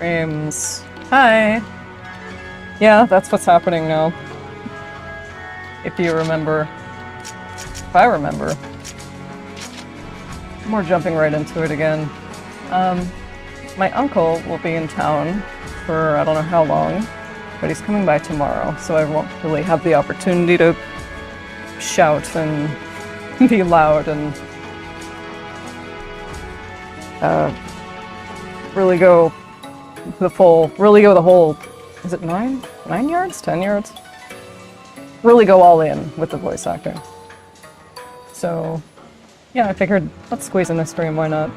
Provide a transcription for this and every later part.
Streams. Hi. Yeah, that's what's happening now. If you remember. If I remember. We're jumping right into it again. My uncle will be in town for I don't know how long, but he's coming by tomorrow, so I won't really have the opportunity to shout and be loud and really go the whole, is it 9 yards? 10 yards? Really go all in with the voice acting. So, yeah, I figured, let's squeeze in a stream, why not?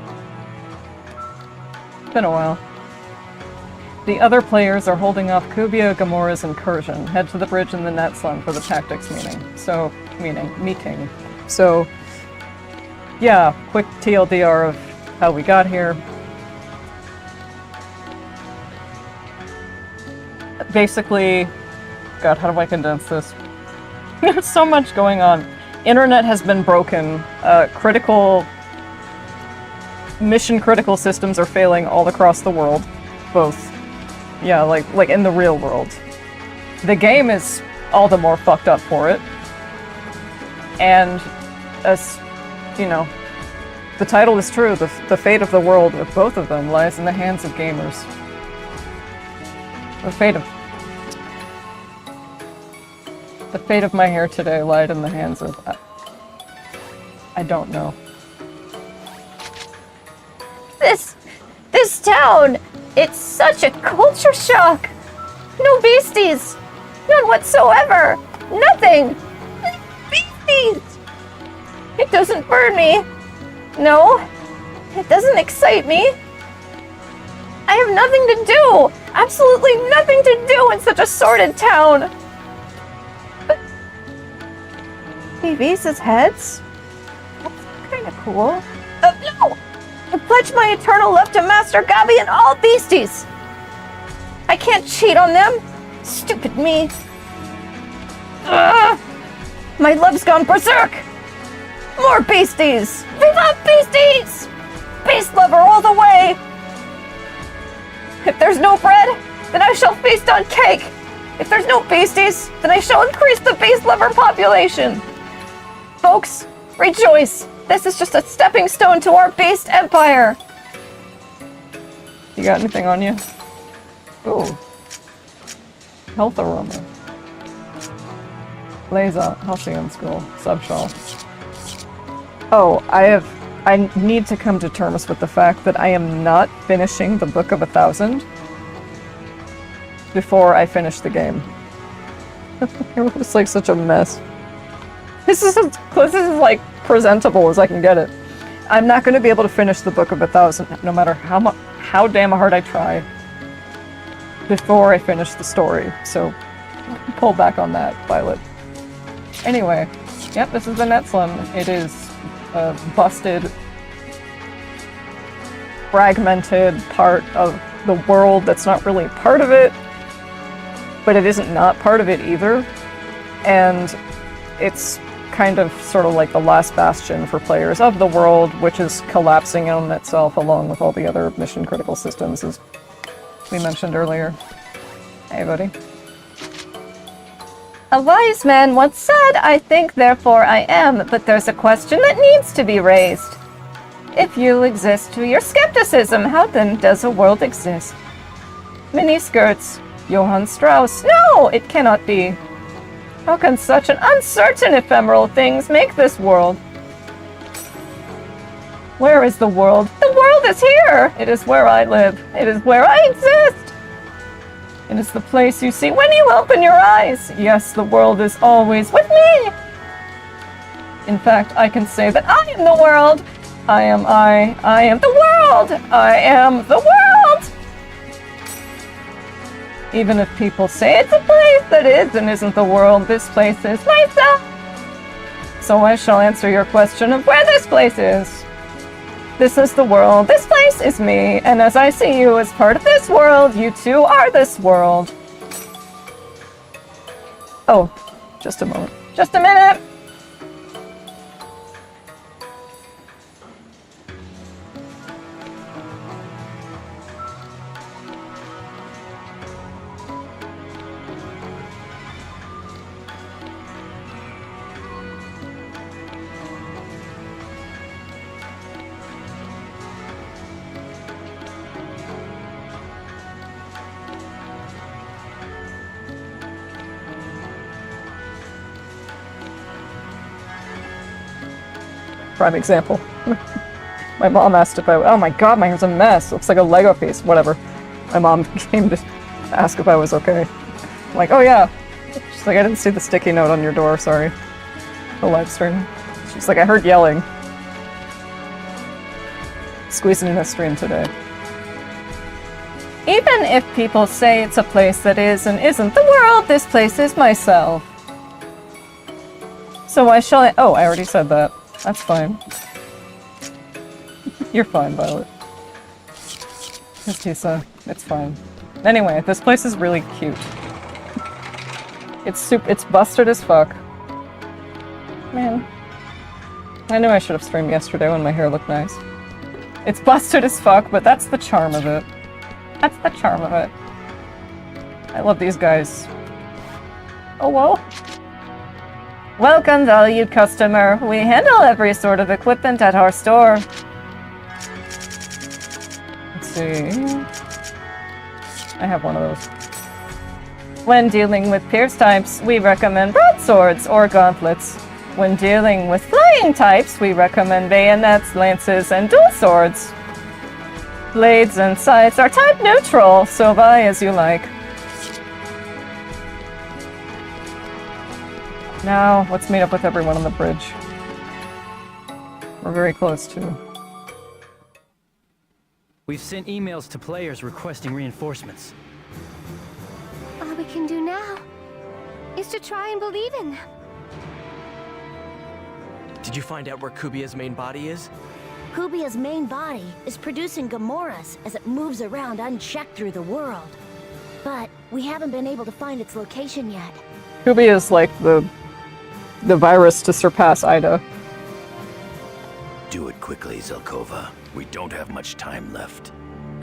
It's been a while. The other players are holding off Kubia Gamora's incursion. Head to the bridge in the Netslum for the tactics meeting. Meeting. So, yeah, quick TLDR of how we got here. Basically, God, how do I condense this? There's so much going on. Internet has been broken. Mission-critical systems are failing all across the world. Both. Yeah, like in the real world. The game is all the more fucked up for it. And, as, you know, the title is true. The fate of the world with both of them lies in the hands of gamers. The fate of my hair today lied in the hands of... I don't know. This town, it's such a culture shock. No beasties. None whatsoever. Nothing. Beasties. It doesn't burn me. No. It doesn't excite me. I have nothing to do. Absolutely nothing to do in such a sordid town. But... Beasts' heads? That's kind of cool. No! I pledge my eternal love to Master Gabi and all beasties! I can't cheat on them! Stupid me! My love's gone berserk! More beasties! We love beasties! Beast lover all the way! If there's no bread, then I shall feast on cake! If there's no beasties, then I shall increase the beast lover population! Folks, rejoice! This is just a stepping stone to our beast empire! You got anything on you? Ooh. Health aroma. Laser, Halcyon School, Subshell. Oh, I need to come to terms with the fact that I am not finishing the Book of 1000 before I finish the game. It was like such a mess. This is like presentable as I can get it. I'm not going to be able to finish the Book of 1000 no matter how damn hard I try before I finish the story. So pull back on that, Violet. Anyway, yep, this is the Netslum. It is a busted, fragmented part of the world that's not really part of it, but it isn't not part of it either. And it's kind of sort of like the last bastion for players of the world, which is collapsing on itself along with all the other mission-critical systems, as we mentioned earlier. Hey, buddy. A wise man once said, "I think, therefore I am," but there's a question that needs to be raised. If you exist to your skepticism, how then does a world exist? Miniskirts. Johann Strauss. No, it cannot be. How can such an uncertain ephemeral things make this world? Where is the world? The world is here! It is where I live. It is where I exist! It is the place you see when you open your eyes. Yes, the world is always with me! In fact, I can say that I am the world! I am the world! I am the world! Even if people say it's a place that is and isn't the world, this place is myself! So I shall answer your question of where this place is. This is the world, this place is me, and as I see you as part of this world, you too are this world. Oh, just a moment. Just a minute! Prime example. My mom asked if I. Oh my god, my hair's a mess. Looks like a Lego piece. Whatever. My mom came to ask if I was okay. I'm like, oh yeah. She's like, I didn't see the sticky note on your door. Sorry. The live stream. She's like, I heard yelling. Squeezing in a stream today. Even if people say it's a place that is and isn't the world, this place is myself. So why shall I? Oh, I already said that. That's fine. You're fine, Violet. Miss Tisa, it's fine. Anyway, this place is really cute. It's busted as fuck. Man. I knew I should have streamed yesterday when my hair looked nice. It's busted as fuck, but that's the charm of it. That's the charm of it. I love these guys. Oh, whoa. Welcome, valued customer. We handle every sort of equipment at our store. Let's see. I have one of those. When dealing with pierce types, we recommend broadswords or gauntlets. When dealing with flying types, we recommend bayonets, lances, and dual swords. Blades and scythes are type neutral, so buy as you like. Now, let's meet up with everyone on the bridge. We're very close to. We've sent emails to players requesting reinforcements. All we can do now is to try and believe in them. Did you find out where Kubia's main body is? Kubia's main body is producing Gamoras as it moves around unchecked through the world. But we haven't been able to find its location yet. Kubi is like the virus to surpass Ida. Do it quickly, Zelkova. We don't have much time left.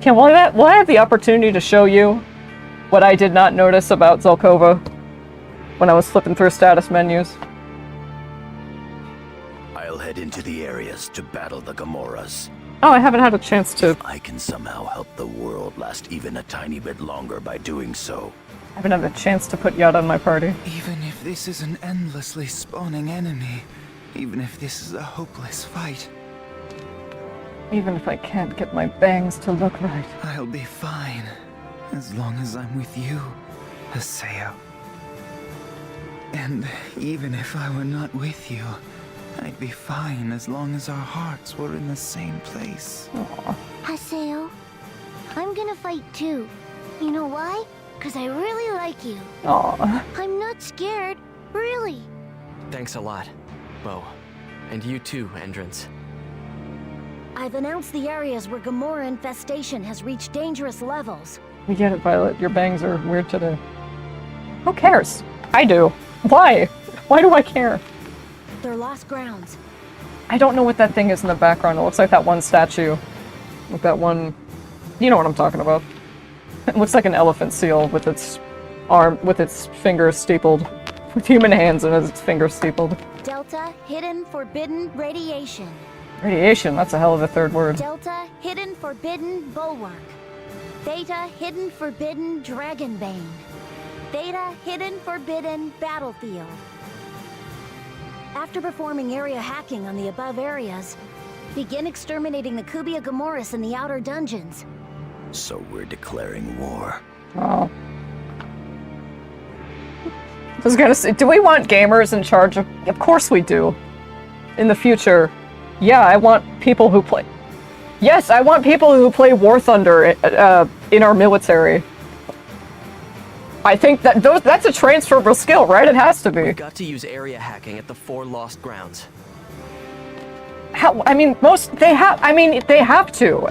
Will I have the opportunity to show you what I did not notice about Zelkova when I was flipping through status menus? I'll head into the areas to battle the Gamoras. Oh, I haven't had a chance to. I can somehow help the world last even a tiny bit longer by doing so. I haven't had a chance to put Yad on my party. Even if this is an endlessly spawning enemy, even if this is a hopeless fight, Even if I can't get my bangs to look right. I'll be fine. As long as I'm with you, Haseo. And even if I were not with you, I'd be fine as long as our hearts were in the same place. Aww. Haseo, I'm gonna fight too. You know why? Because I really like you. Aww. I'm not scared, really. Thanks a lot, Bo. And you too, Endrance. I've announced the areas where Gamora infestation has reached dangerous levels. We get it, Violet. Your bangs are weird today. Who cares? I do. Why? Why do I care? They're lost grounds. I don't know what that thing is in the background. It looks like that one statue. With that one... You know what I'm talking about. It looks like an elephant seal with its fingers steepled. With human hands and its fingers steepled. Delta, hidden, forbidden, radiation. Radiation, that's a hell of a third word. Delta, hidden, forbidden, bulwark. Theta, hidden, forbidden, dragonbane. Theta, hidden, forbidden, battlefield. After performing area hacking on the above areas, begin exterminating the Kubia Gamoras in the outer dungeons. So we're declaring war. Oh. I was gonna say, do we want gamers in charge of... Of course we do. In the future. Yeah, I want people who play... Yes, I want people who play War Thunder in our military. I think that's a transferable skill, right? It has to be. We've got to use area hacking at the 4 lost grounds. I mean, they have to.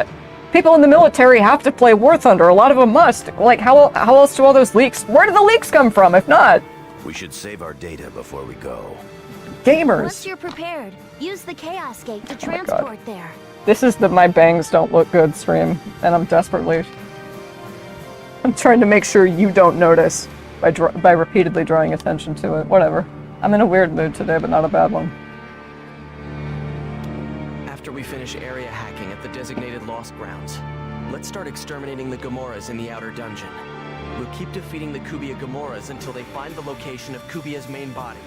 People in the military have to play War Thunder. A lot of them must. Like, how else do all those leaks... Where do the leaks come from, if not? We should save our data before we go. Gamers. Once you're prepared, use the Chaos Gate to transport there. This is the my bangs don't look good stream, and I'm trying to make sure you don't notice by repeatedly drawing attention to it. Whatever. I'm in a weird mood today, but not a bad one. After we finish area hacking at the designated lost grounds, let's start exterminating the Gamoras in the outer dungeon. We'll keep defeating the Kubia Gamoras until they find the location of Kubia's main body.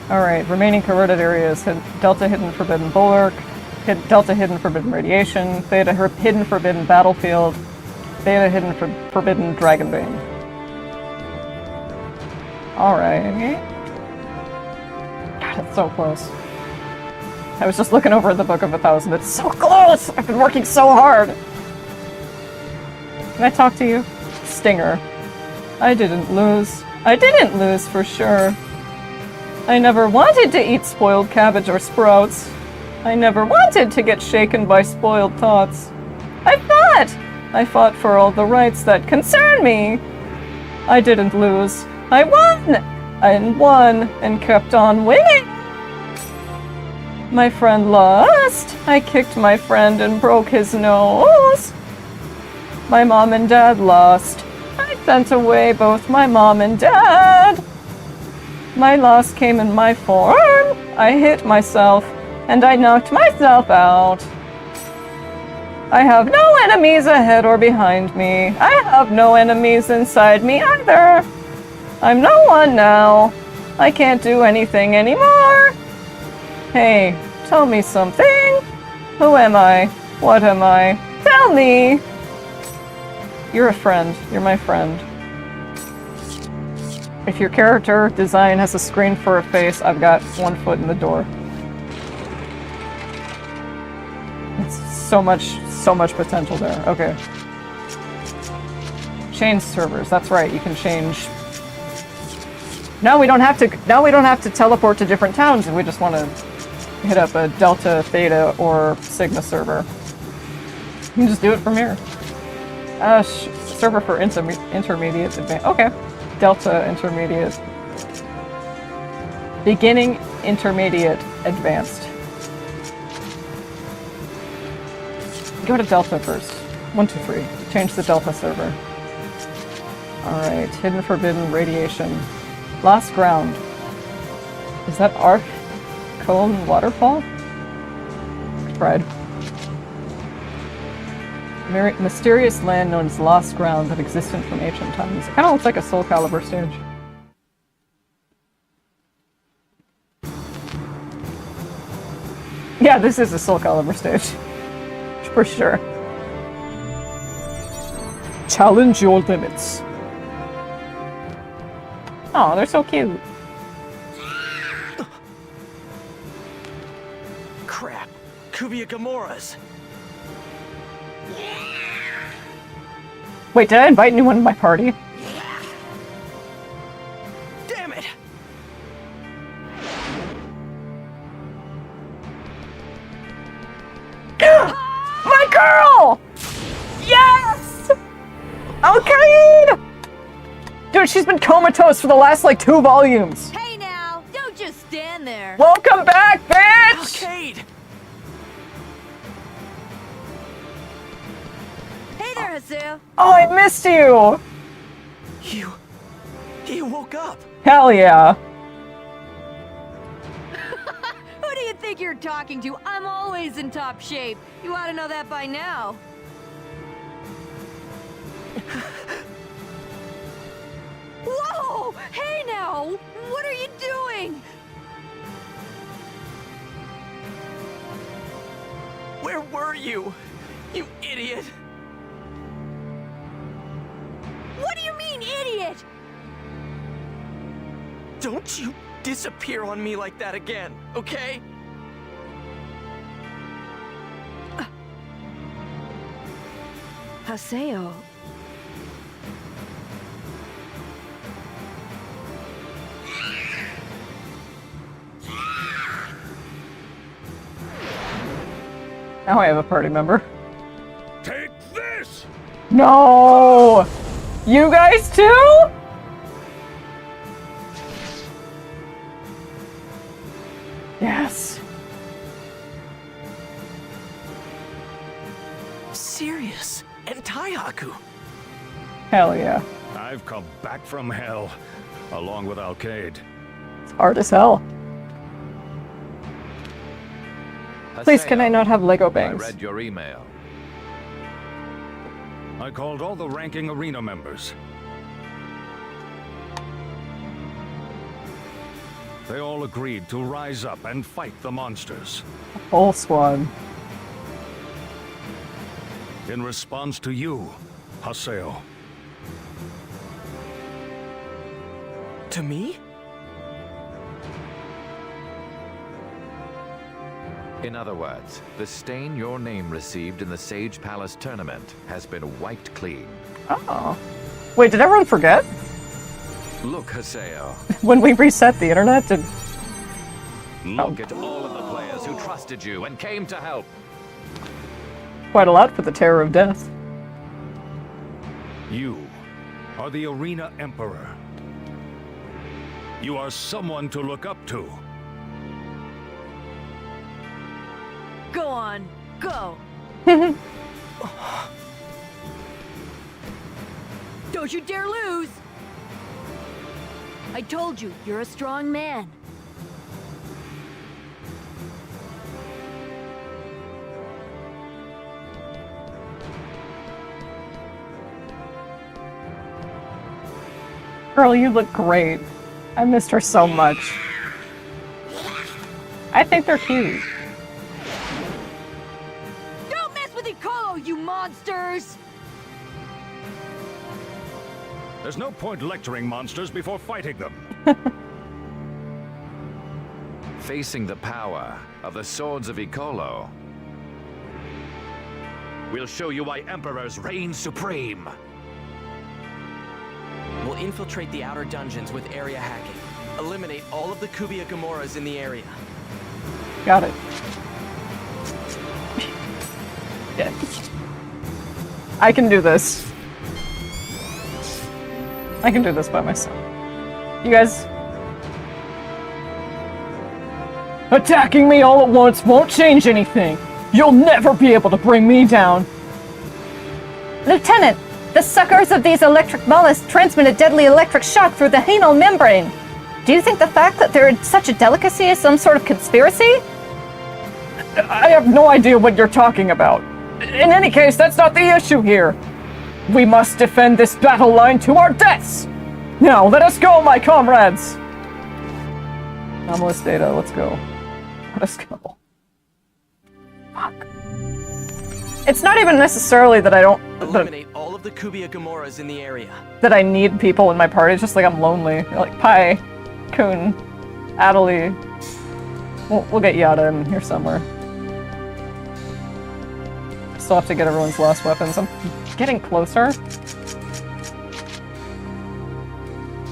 Alright, remaining converted areas. Delta hidden forbidden bulwark. Delta hidden forbidden radiation. Theta hidden forbidden battlefield. Theta hidden forbidden dragonbane. Alright. God, it's so close. I was just looking over at the Book of 1000. It's so close! I've been working so hard! Can I talk to you? Stinger. I didn't lose. I didn't lose for sure. I never wanted to eat spoiled cabbage or sprouts. I never wanted to get shaken by spoiled thoughts. I fought for all the rights that concern me. I didn't lose. I won! I won and kept on winning. My friend lost. I kicked my friend and broke his nose. My mom and dad lost. I sent away both my mom and dad. My loss came in my form. I hit myself, and I knocked myself out. I have no enemies ahead or behind me. I have no enemies inside me either. I'm no one now. I can't do anything anymore. Hey, tell me something. Who am I? What am I? Tell me. You're a friend. You're my friend. If your character design has a screen for a face, I've got one foot in the door. It's so much potential there. Okay. Change servers. That's right. You can change. Now we don't have to teleport to different towns if we just want to hit up a Delta, Theta, or Sigma server. You can just do it from here. Server for intermediate advanced. Okay. Delta, intermediate. Beginning, intermediate, advanced. Go to Delta first. 1, 2, 3. Change the Delta server. Alright. Hidden forbidden radiation. Lost ground. Is that Arc Cone Waterfall? Tried. Mysterious land known as Lost Ground that existed from ancient times. It kind of looks like a Soul Calibur stage. Yeah, this is a Soul Calibur stage. For sure. Challenge your limits. Oh, they're so cute. Crap. Kubia Gamoras. Wait, did I invite anyone to my party? Damn it! My girl! Yes! Alkaid! Dude, she's been comatose for the last, like, 2 volumes. Hey now, don't just stand there. Welcome back, bitch! Alkaid! Hey there, Hasu. Oh, I missed you! You woke up. Hell yeah. Who do you think you're talking to? I'm always in top shape. You ought to know that by now. Whoa! Hey now! What are you doing? Where were you? You idiot! What do you mean, idiot? Don't you disappear on me like that again, okay? Haseo. Now I have a party member. Take this! No! You guys too? Yes. Sirius and Taihaku. Hell yeah. I've come back from hell, along with Alkaid. It's hard as hell. Please, can I not have Lego I bangs? read your email. I called all the ranking arena members. They all agreed to rise up and fight the monsters. Whole squad. In response to you, Haseo. To me? In other words, the stain your name received in the Sage Palace tournament has been wiped clean. Oh. Wait, did everyone forget? Look, Haseo. When we reset the internet, did... Look at all of the players who trusted you and came to help. Quite a lot for the terror of death. You are the Arena Emperor. You are someone to look up to. Go on, go. Don't you dare lose. I told you, you're a strong man. Girl, you look great. I missed her so much. I think they're cute. Don't mess with Ikolo, you monsters! There's no point lecturing monsters before fighting them. Facing the power of the Swords of Ikolo, we'll show you why Emperors reign supreme. We'll infiltrate the outer dungeons with area hacking. Eliminate all of the Kubiya Gamoras in the area. Got it. Yeah. I can do this. I can do this by myself. You guys... Attacking me all at once won't change anything! You'll never be able to bring me down! Lieutenant, the suckers of these electric mollusks transmit a deadly electric shock through the anal membrane. Do you think the fact that they're such a delicacy is some sort of conspiracy? I have no idea what you're talking about. In any case, that's not the issue here. We must defend this battle line to our deaths! Now, let us go, my comrades! Anomalous data, let's go. Let us go. Fuck. It's not even necessarily that I don't... Eliminate all of the Kubiya Gamoras in the area. That I need people in my party, it's just like I'm lonely. Like, Pai, Kun, Adelie. We'll get Yada in here somewhere. Still have to get everyone's last weapons. I'm getting closer.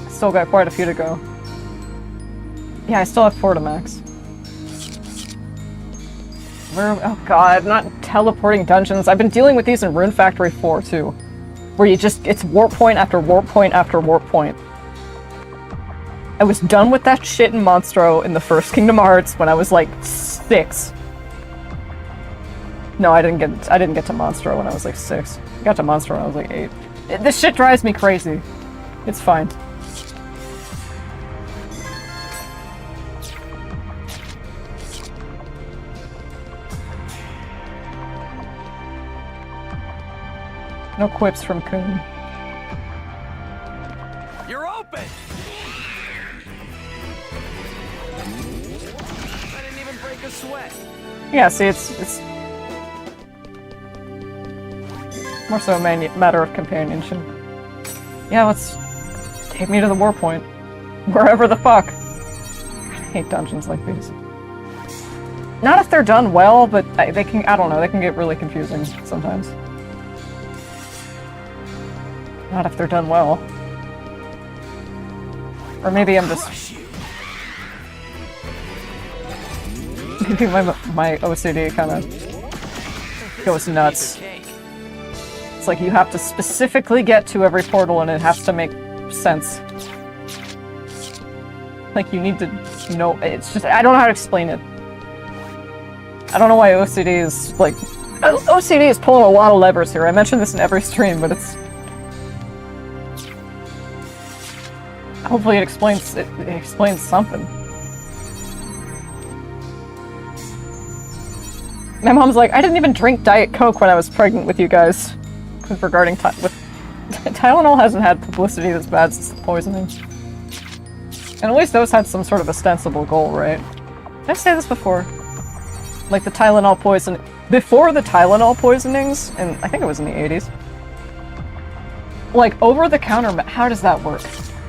Still got quite a few to go. Yeah, I still have 4 to max. Oh god, not teleporting dungeons. I've been dealing with these in Rune Factory 4 too. Where you just, it's warp point after warp point after warp point. I was done with that shit in Monstro in the first Kingdom Hearts when I was like 6. No, I didn't get to Monstro when I was like 6. I got to Monstro when I was like 8. This shit drives me crazy. It's fine. No quips from Kun. You're open! I didn't even break a sweat. Yeah, see, it's more so a matter of companionship. Yeah, let's take me to the war point. Wherever the fuck. I hate dungeons like these. Not if they're done well, but they can, I don't know, they can get really confusing sometimes. Not if they're done well. Or maybe I'm just... Maybe my OCD kind of goes nuts. It's like you have to specifically get to every portal and it has to make sense. Like you need to know, it's just, I don't know how to explain it. I don't know why OCD is like... OCD is pulling a lot of levers here. I mention this in every stream, but it's... Hopefully it explains something. My mom's like, I didn't even drink Diet Coke when I was pregnant with you guys. Regarding with Tylenol hasn't had publicity this bad since the poisoning. And at least those had some sort of ostensible goal, right? Did I say this before? Like the Tylenol poison... Before the Tylenol poisonings, and I think it was in the 80s, like, over-the-counter... How does that work?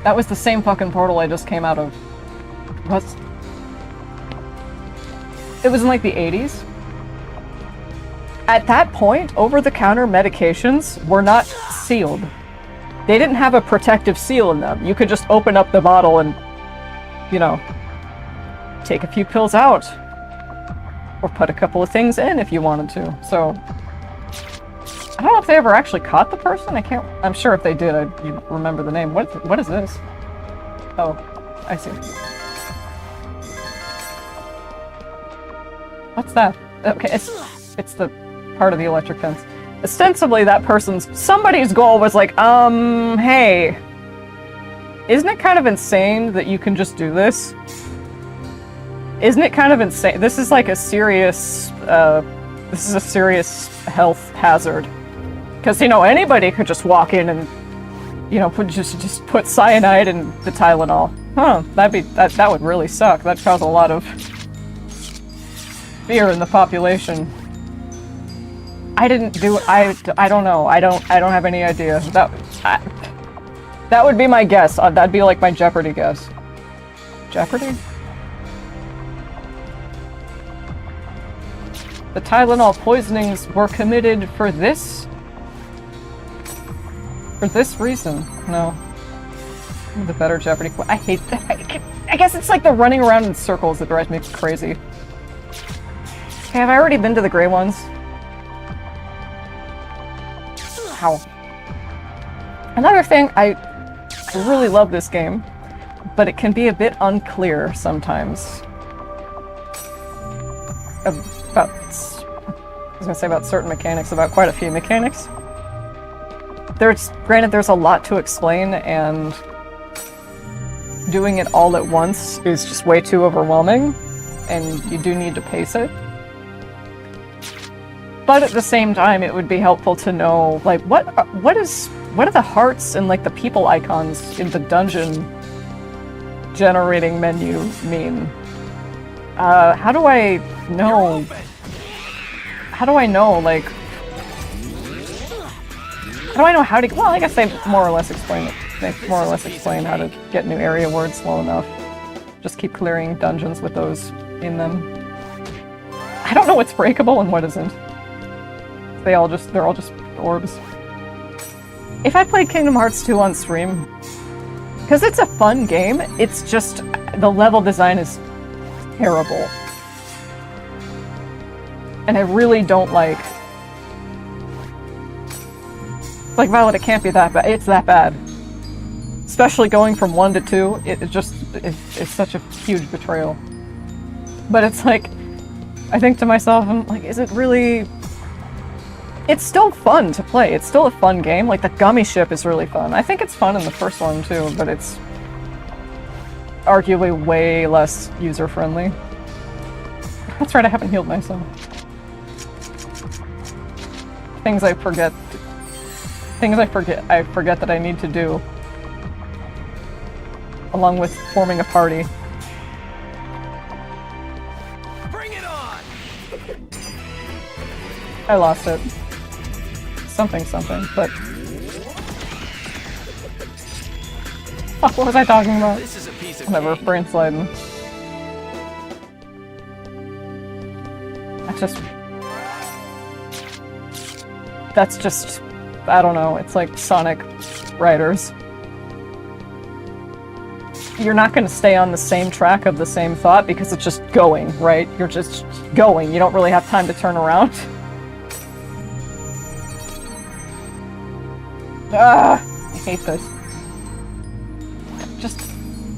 That was the same fucking portal I just came out of. What? It was in, like, the 80s? At that point, over-the-counter medications were not sealed. They didn't have a protective seal in them. You could just open up the bottle and, you know, take a few pills out. Or put a couple of things in if you wanted to. So, I don't know if they ever actually caught the person. I'm sure if they did, you'd remember the name. What is this? Oh, I see. What's that? Okay, it's the part of the electric fence. Ostensibly, that somebody's goal was like, hey, isn't it kind of insane that you can just do this? Isn't it kind of insane? This is like a serious, health hazard. Because, you know, anybody could just walk in and, you know, just put cyanide in the Tylenol. Huh, that would really suck. That'd cause a lot of fear in the population. I didn't do it. I don't know. I don't have any idea. That would be my guess. That'd be like my Jeopardy guess. Jeopardy? The Tylenol poisonings were committed for this? For this reason? No. The better Jeopardy. I hate that. I guess it's like the running around in circles that drives me crazy. Okay, have I already been to the gray ones? Ow. Another thing, I really love this game, but it can be a bit unclear sometimes. About certain mechanics, about quite a few mechanics. Granted, there's a lot to explain, and doing it all at once is just way too overwhelming, and you do need to pace it. But at the same time, it would be helpful to know, like, what are the hearts and, like, the people icons in the dungeon generating menu mean? How do I know? How do I know, like... How do I know how to... Well, I guess they more or less explain it. They more or less explain how to get new area words well enough. Just keep clearing dungeons with those in them. I don't know what's breakable and what isn't. They're all just orbs. If I played Kingdom Hearts 2 on stream, because it's a fun game, it's just... The level design is terrible. And I really don't like... Like, Violet, it can't be that bad. It's that bad. Especially going from 1 to 2, it's such a huge betrayal. But it's like, I think to myself, I'm like, is it really... It's still fun to play. It's still a fun game. Like, the gummy ship is really fun. I think it's fun in the first one, too, but it's arguably way less user-friendly. That's right, I haven't healed myself. I forget that I need to do. Along with forming a party. Bring it on! I lost it. Something, but... Fuck, what was I talking about? This is a piece of Whatever, cake. brain sliding. That's just... I don't know, it's like Sonic Riders. You're not going to stay on the same track of the same thought because it's just going, right? You're just going. You don't really have time to turn around. I hate this.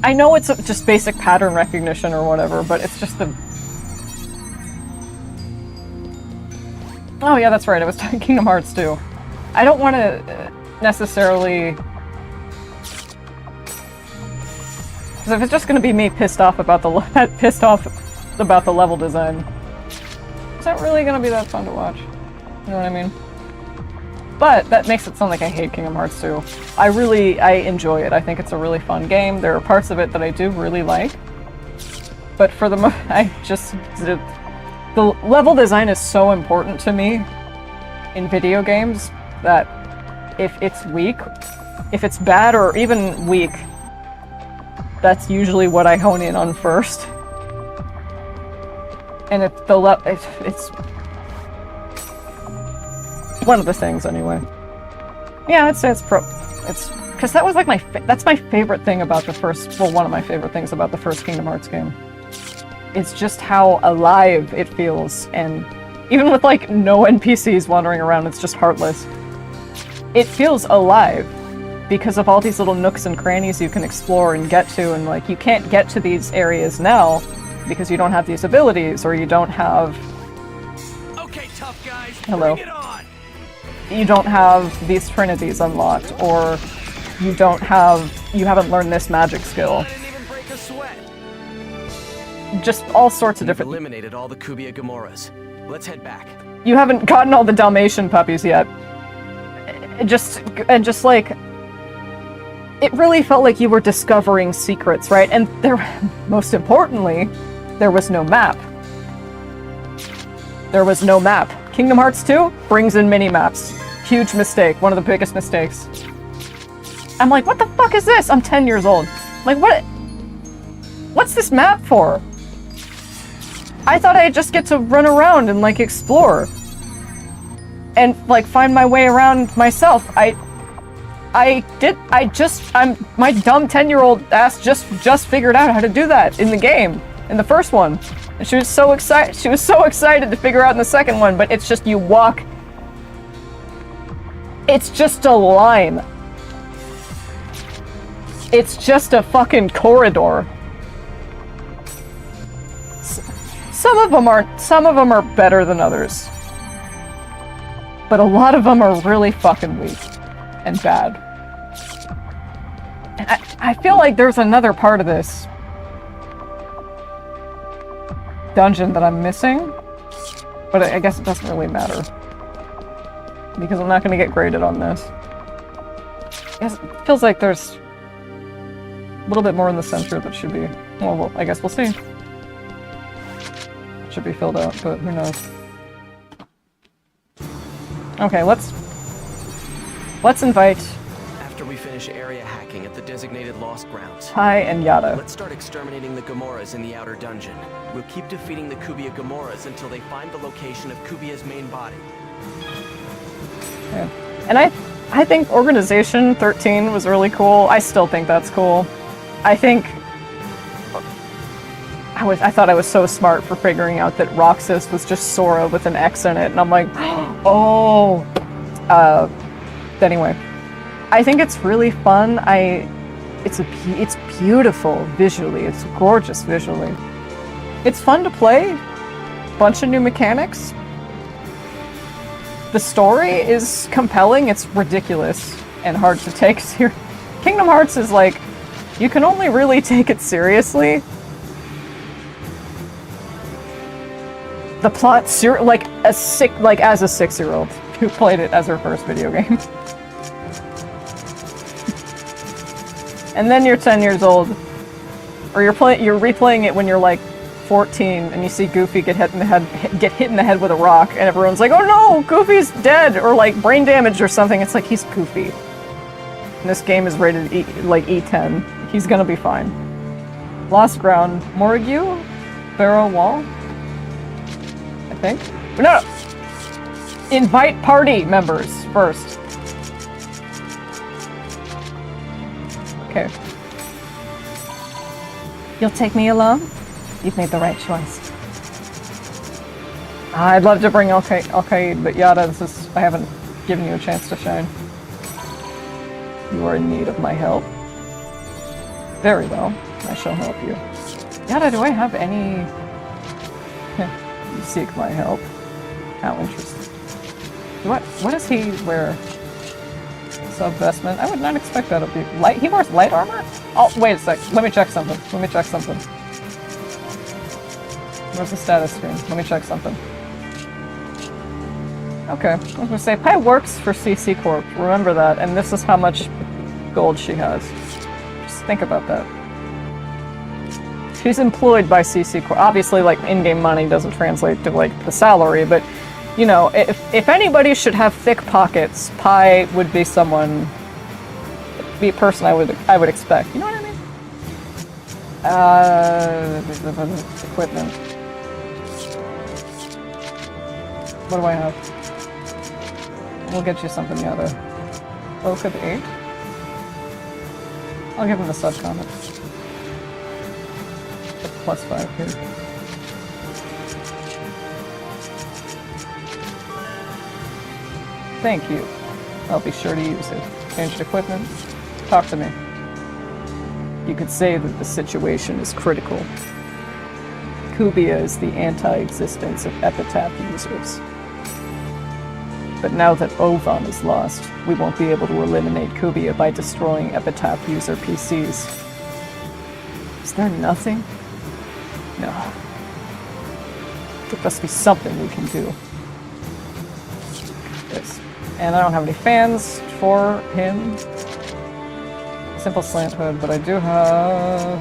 I know it's just basic pattern recognition or whatever, but it's just the... Oh yeah, that's right, I was talking Kingdom Hearts 2. I don't want to necessarily... Because if it's just going to be me pissed off about the level design, it's not really going to be that fun to watch. You know what I mean? But that makes it sound like I hate Kingdom Hearts 2. I enjoy it. I think it's a really fun game. There are parts of it that I do really like. But for the the level design is so important to me in video games that if it's weak, if it's bad or even weak, that's usually what I hone in on first. And if it's one of the things anyway. Yeah, I'd say it's because that was like that's my favorite thing about the first, well, one of my favorite things about the first Kingdom Hearts game. It's just how alive it feels, and even with like no NPCs wandering around, it's just heartless. It feels alive because of all these little nooks and crannies you can explore and get to, and like you can't get to these areas now because you don't have these abilities, or you don't have... Okay, tough guys, Hello. bring it on! You don't have these trinities unlocked, or you haven't learned this magic skill. I didn't even break a sweat. Just all sorts of different... Eliminated all the Kubia Gamoras. Let's head back. You haven't gotten all the Dalmatian puppies yet. Just like... It really felt like you were discovering secrets, right? And there, most importantly, there was no map. There was no map. Kingdom Hearts 2 brings in mini-maps. Huge mistake. One of the biggest mistakes. I'm like, what the fuck is this? I'm 10 years old. I'm like, what's this map for? I thought I'd just get to run around and, like, explore. And, like, find my way around myself. my dumb 10-year-old ass just figured out how to do that in the game. In the first one. And she was so excited to figure out in the second one, but it's just you walk. It's just a line. It's just a fucking corridor. Some of them are better than others. But a lot of them are really fucking weak and bad. And I feel like there's another part of this dungeon that I'm missing, but I guess it doesn't really matter because I'm not going to get graded on this. I guess it feels like there's a little bit more in the center that should be, well, I guess we'll see. It should be filled out, but who knows. Okay, let's invite After we finish area hacking at the designated Lost Grounds, Pi and Yada. let's start exterminating the Gamoras in the outer dungeon. We'll keep defeating the Kubia Gamoras until they find the location of Kubia's main body. Yeah. And I think Organization 13 was really cool. I still think that's cool. I thought I was so smart for figuring out that Roxas was just Sora with an X in it, and I'm like, oh. Anyway, I think it's really fun. It's beautiful visually. It's gorgeous visually. It's fun to play. Bunch of new mechanics. The story is compelling. It's ridiculous and hard to take seriously. Kingdom Hearts is like, you can only really take it seriously. The plot, like as a 6-year-old who played it as her first video game. And then you're 10 years old, or you're replaying it when you're like 14, and you see Goofy get hit in the head with a rock, and everyone's like, "Oh no, Goofy's dead," or like brain damage or something. It's like, he's Goofy. And this game is rated E10. He's gonna be fine. Lost Ground, Morrigue, Barrow Wall, I think. No. Invite party members first. Okay. You'll take me along? You've made the right choice. I'd love to bring Alkaid, but Yada, I haven't given you a chance to shine. You are in need of my help. Very well. I shall help you. Yada, do I have any... You seek my help. How interesting. What does he wear? Sub-vestment? I would not expect that of you. Light? He wears light armor? Oh, wait a sec. Let me check something. Where's the status screen? Let me check something. Okay, I was gonna say, Pi works for CC Corp, remember that, and this is how much gold she has. Just think about that. She's employed by CC Corp. Obviously, like, in-game money doesn't translate to, like, the salary, but, you know, if anybody should have thick pockets, Pi would be someone, be a person I would expect. You know what I mean? Equipment. What do I have? We'll get you something the other. Oka the 8? I'll give him the sub-comment. +5 here. Thank you. I'll be sure to use it. Changed equipment? Talk to me. You could say that the situation is critical. Kubia is the anti-existence of Epitaph users. But now that Ovan is lost, we won't be able to eliminate Kubia by destroying Epitaph user PCs. Is there nothing? No. There must be something we can do. Yes. And I don't have any fans for him. Simple slant hood, but I do have...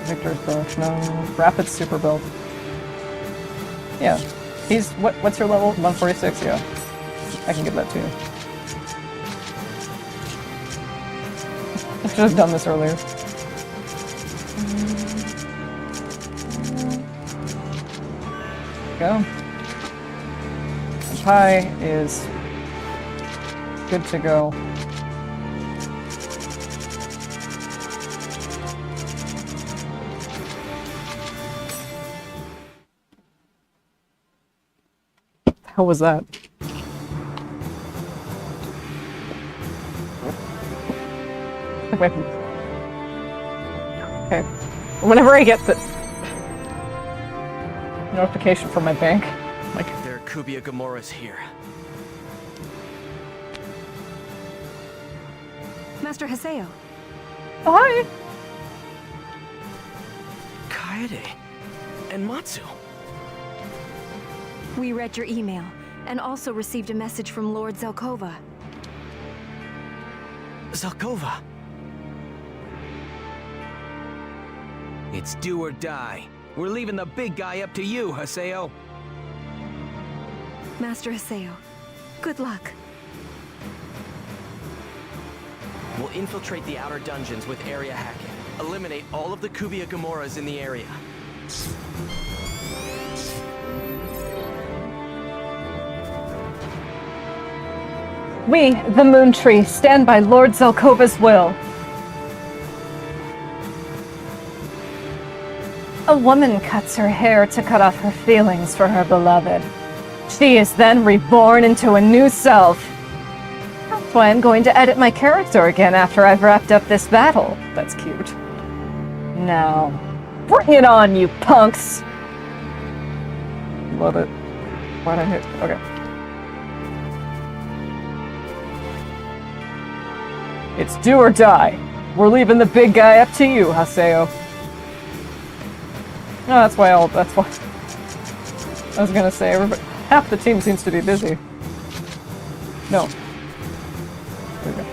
Victor's brush, no. Rapid super belt. Yeah. He's... What's your level? 146? Yeah. I can give that to you. I should have done this earlier. Go. And Pi is good to go. How was that? Wait. Okay. Whenever I get the notification from my bank, like, there are Kubia Gamoras here. Master Haseo. oh, hi. Kaede and Matsu. We read your email, and also received a message from Lord Zelkova. Zelkova. It's do or die. We're leaving the big guy up to you, Haseo. Master Haseo, good luck. We'll infiltrate the outer dungeons with area hacking. Eliminate all of the Kubia Gamoras in the area. We, the Moon Tree, stand by Lord Zelkova's will. A woman cuts her hair to cut off her feelings for her beloved. She is then reborn into a new self. That's why I'm going to edit my character again after I've wrapped up this battle. That's cute. Now, bring it on, you punks! Love it. Why'd I hit? Okay. It's do or die. We're leaving the big guy up to you, Haseo. No, that's why I was gonna say, everybody, half the team seems to be busy. No. There we go.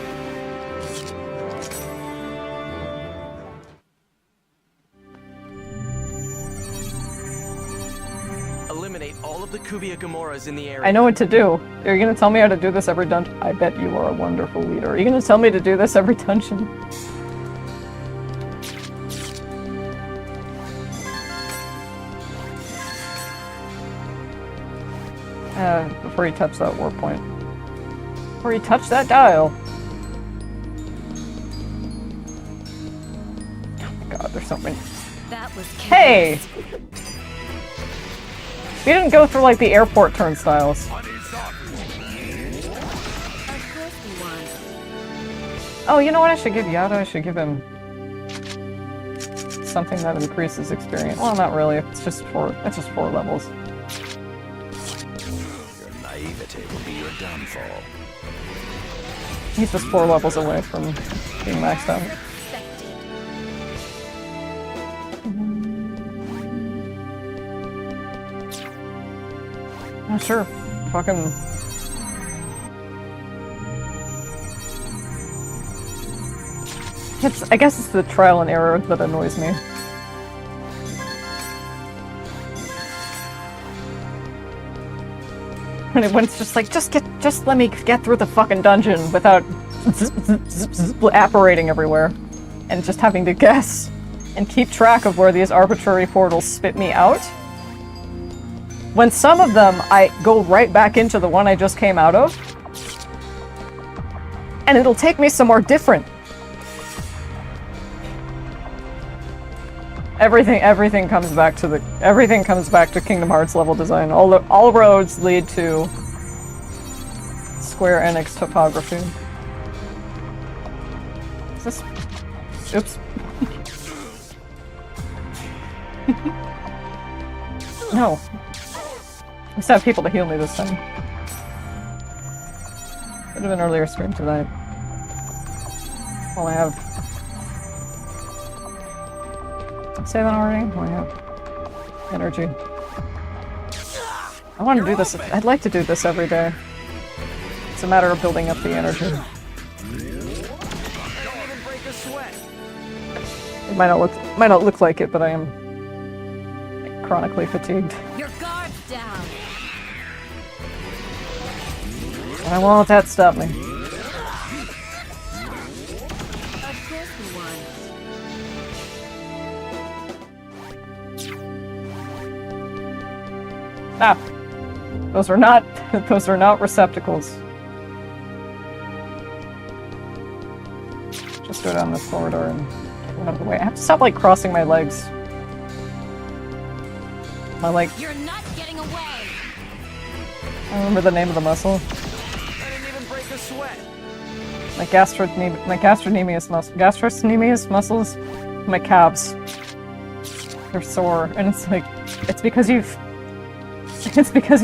Eliminate all of the Kubia Gamoras in the area. I know what to do. Are you gonna tell me how to do this every dungeon? I bet you are a wonderful leader. Are you gonna tell me to do this every dungeon? Before you touch that war point. Before you touch that dial. Oh my god, there's something. That was Hey! We didn't go through like the airport turnstiles. Oh, you know what I should give Yada? I should give him something that increases experience. Well, not really. It's just 4 levels. Your naivete will be your downfall. He's just 4 levels away from being maxed out. Oh, sure. Fucking... I guess it's the trial and error that annoys me. When it's just like, just let me get through the fucking dungeon without apparating everywhere. And just having to guess and keep track of where these arbitrary portals spit me out. When some of them, I go right back into the one I just came out of. And it'll take me somewhere different. Everything comes back to Kingdom Hearts level design. All roads lead to Square Enix topography. Is this... Oops. No. I just have people to heal me this time. Could have been an earlier stream tonight. Well, I have... Say that already? Well, I have energy. I want to do this. I'd like to do this every day. It's a matter of building up the energy. It might not look like it, but I am chronically fatigued. Your guard's down. I won't let that stop me. Ah! Those are not receptacles. Just go down this corridor and get out of the way. I have to stop, like, crossing my legs. My, like... You're not getting away! I don't remember the name of the muscle. I didn't even break a sweat. My gastrocnemius muscles, my calves. They're sore, and it's like, it's because you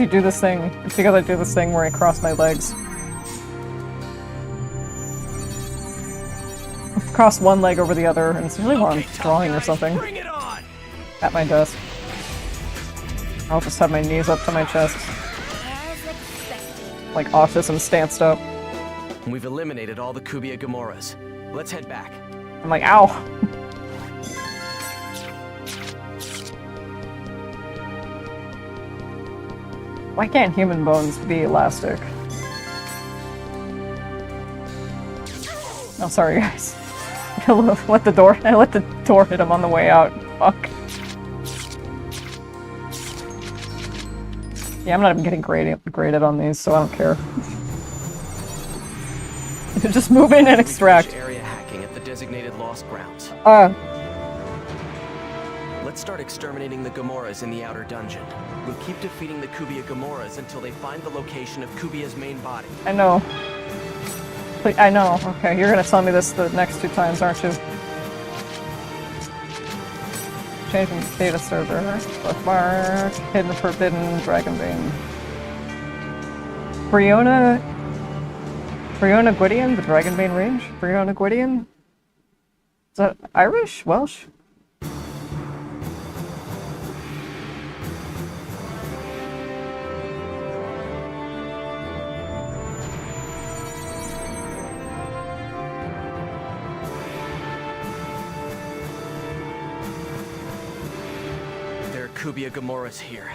do this thing. It's because I do this thing where I cross my legs. Cross one leg over the other, and it's usually while I'm drawing or something. Bring it on! At my desk. I'll just have my knees up to my chest. Like autism stanced up. We've eliminated all the Kubia Gamoras. Let's head back. I'm like, ow! Why can't human bones be elastic? Oh, sorry guys. I let the door hit him on the way out. Fuck. Yeah, I'm not even getting graded on these, so I don't care. Just move in and extract. Area hacking at the designated lost grounds. Let's start exterminating the Gamoras in the outer dungeon. We'll keep defeating the Kubia Gamoras until they find the location of Kubia's main body. I know. I know. Okay, you're gonna tell me this the next 2 times, aren't you? Changing data server. Bookmark. Hidden Forbidden Dragonbane. Briona Gwydion, the Dragonbane range? Briona Gwydion? Is that Irish? Welsh? There are Kubia Gamoras here.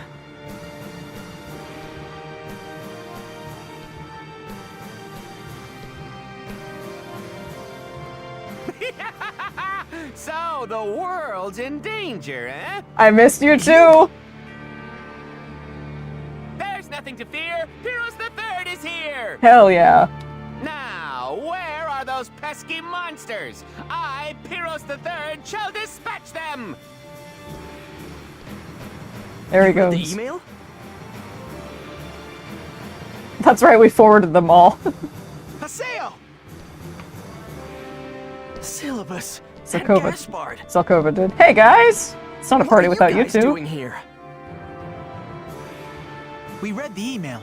So, the world's in danger, eh? I missed you too! There's nothing to fear! Pyros the Third is here! Hell yeah. Now, where are those pesky monsters? I, Pyros the Third, shall dispatch them! There he goes. The email? That's right, we forwarded them all. Haseo! Syllabus. Zelkova. Gaspard. Zelkova did. Hey guys! It's not a party without you guys two. Doing here? We read the email.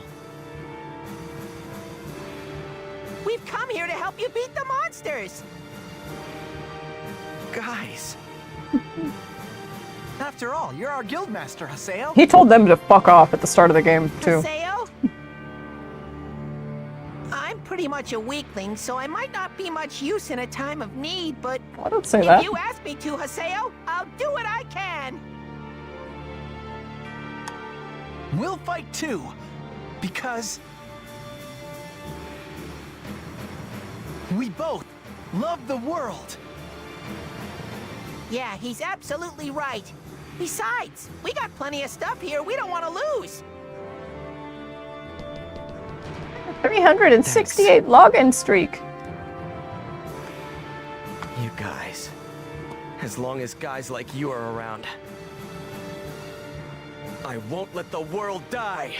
We've come here to help you beat the monsters! Guys. After all, you're our guildmaster, Haseo. He told them to fuck off at the start of the game, too. Haseo? I'm pretty much a weakling, so I might not be much use in a time of need, but I don't say if that. you ask me to, Haseo, I'll do what I can. We'll fight too, because we both love the world. Yeah, he's absolutely right. Besides, we got plenty of stuff here we don't want to lose. 368 login streak. You guys. As long as guys like you are around, I won't let the world die.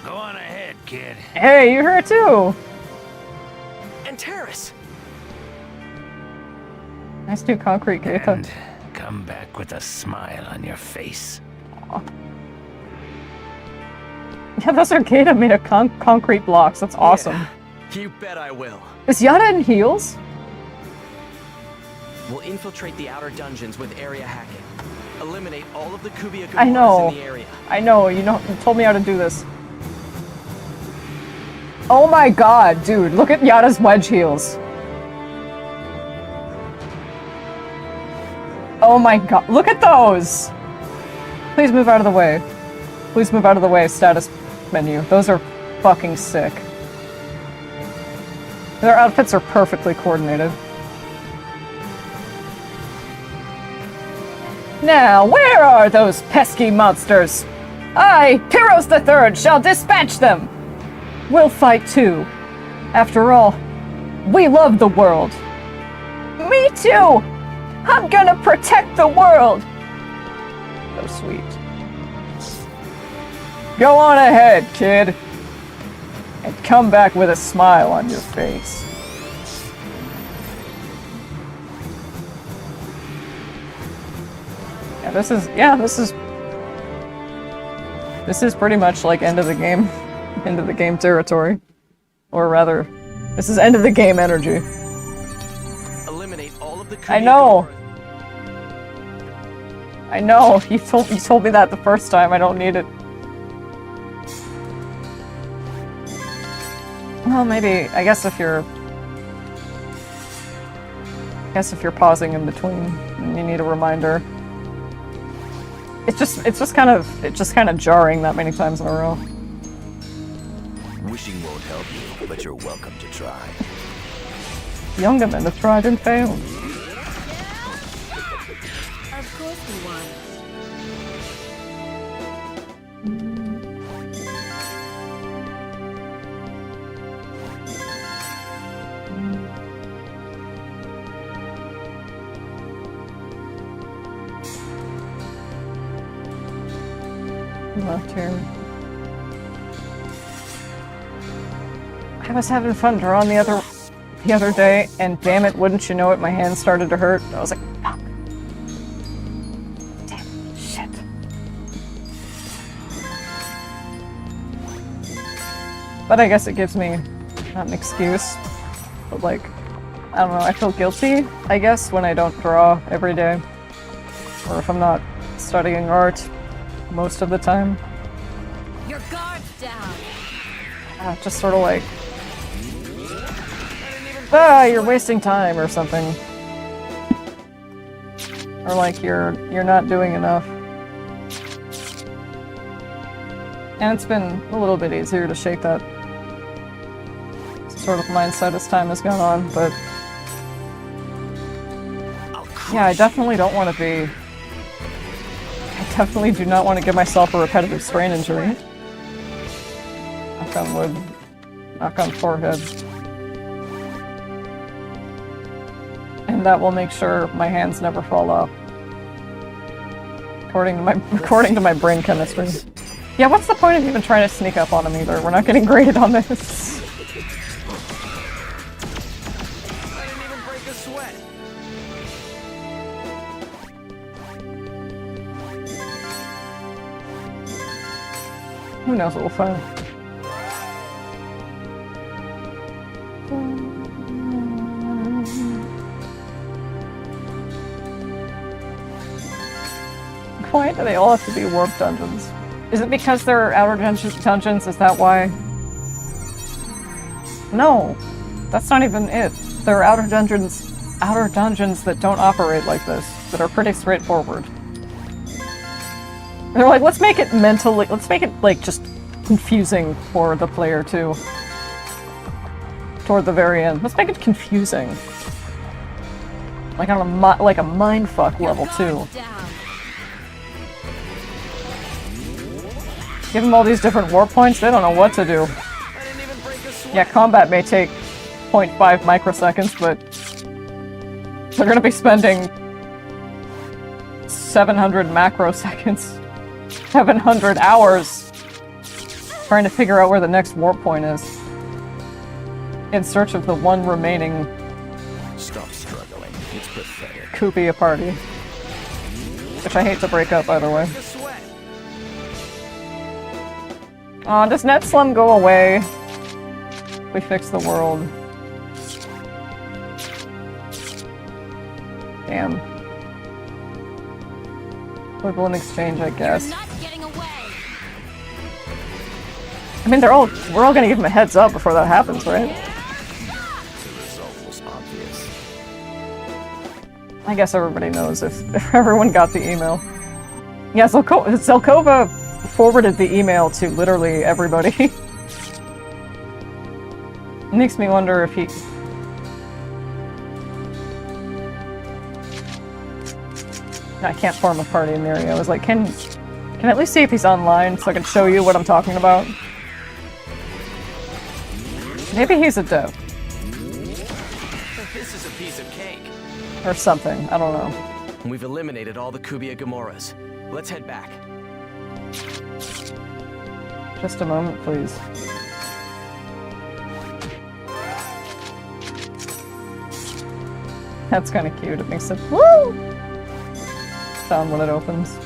Go on ahead, kid. Hey, you're here too. And Terrace. Nice new concrete Gaeta. And come back with a smile on your face. Yeah, those are Gaeta made of concrete blocks. That's awesome. Yeah, you bet I will. Is Yada in heels? We'll infiltrate the outer dungeons with area hacking. Eliminate all of the Kubia I know. in the area. I know. You told me how to do this. Oh my god, dude. Look at Yada's wedge heels. Oh my god. Look at those! Please move out of the way. Please move out of the way, status menu. Those are fucking sick. Their outfits are perfectly coordinated. Now, where are those pesky monsters? I, Pyros III, shall dispatch them! We'll fight too. After all, we love the world. Me too! I'm gonna protect the world! So sweet. Go on ahead, kid. And come back with a smile on your face. Yeah, this is pretty much like end of the game territory. Or rather, this is end of the game energy. Eliminate all of the I know. I know. You told me that the first time. I don't need it. Well, maybe. I guess if you're pausing in between, and you need a reminder. It's just kind of jarring that many times in a row. Wishing won't help you, but you're welcome to try. Younger men have tried and failed. Of course we want. Left here. I was having fun drawing the other day, and damn it, wouldn't you know it, my hands started to hurt. I was like, fuck. Damn it, shit. But I guess it gives me, not an excuse, but like, I don't know, I feel guilty, I guess, when I don't draw every day. Or if I'm not studying art most of the time. Your guard's down. Just sort of like, you're wasting time or something. Or like you're not doing enough. And it's been a little bit easier to shake that sort of mindset as time has gone on, but yeah, I definitely don't want to be... I definitely do not want to give myself a repetitive strain injury. Knock on wood. Knock on forehead. And that will make sure my hands never fall off. According to my brain chemistry. Yeah, what's the point of even trying to sneak up on him either? We're not getting graded on this. I didn't even break a sweat. Who knows what we'll find. point? Do they all have to be warp dungeons? Is it because they're outer dungeons? Is that why? No. That's not even it. There are outer dungeons that don't operate like this, that are pretty straightforward. They're like, let's make it like just confusing for the player too. Toward the very end. Let's make it confusing. Like on a like a mindfuck level too. Give them all these different warp points, they don't know what to do. Yeah, combat may take 0.5 microseconds, but they're gonna be spending 700 macroseconds, 700 hours trying to figure out where the next warp point is. In search of the one remaining Stop struggling. It's pathetic. Kubia party. Which I hate to break up, by the way. Aw, does Netslum go away? We fix the world. Damn. Equivalent exchange, I guess. I mean, we're all gonna give him a heads up before that happens, right? The result was obvious. I guess everybody knows if everyone got the email. Yeah, Zelkova forwarded the email to literally everybody. It makes me wonder if he... I can't form a party in there. I was like, can I at least see if he's online so I can show you what I'm talking about? Maybe he's a dev. This is a piece of cake. Or something, I don't know. We've eliminated all the Kubia Gamoras. Let's head back. Just a moment, please. That's kind of cute. It makes it woo sound when it opens.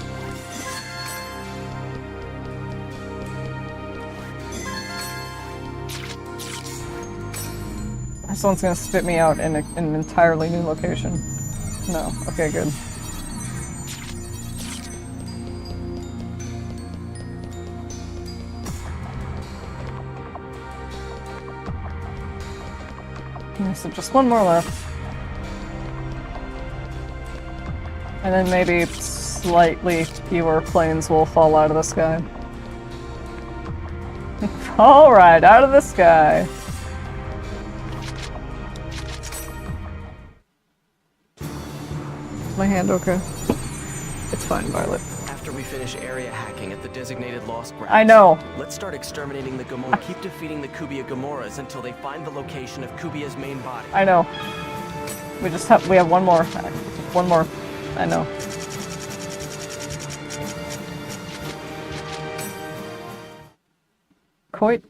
This one's gonna spit me out in an entirely new location. No. Okay, good. Okay, so just one more left. And then maybe slightly fewer planes will fall out of the sky. Fall right out of the sky. Is my hand okay? It's fine, Violet. After we finish area hacking at the designated lost grounds, I know. Let's start exterminating the Gamora. Keep defeating the Kubia Gamoras until they find the location of Kubia's main body. I know. We have one more. One more. I know. Coit?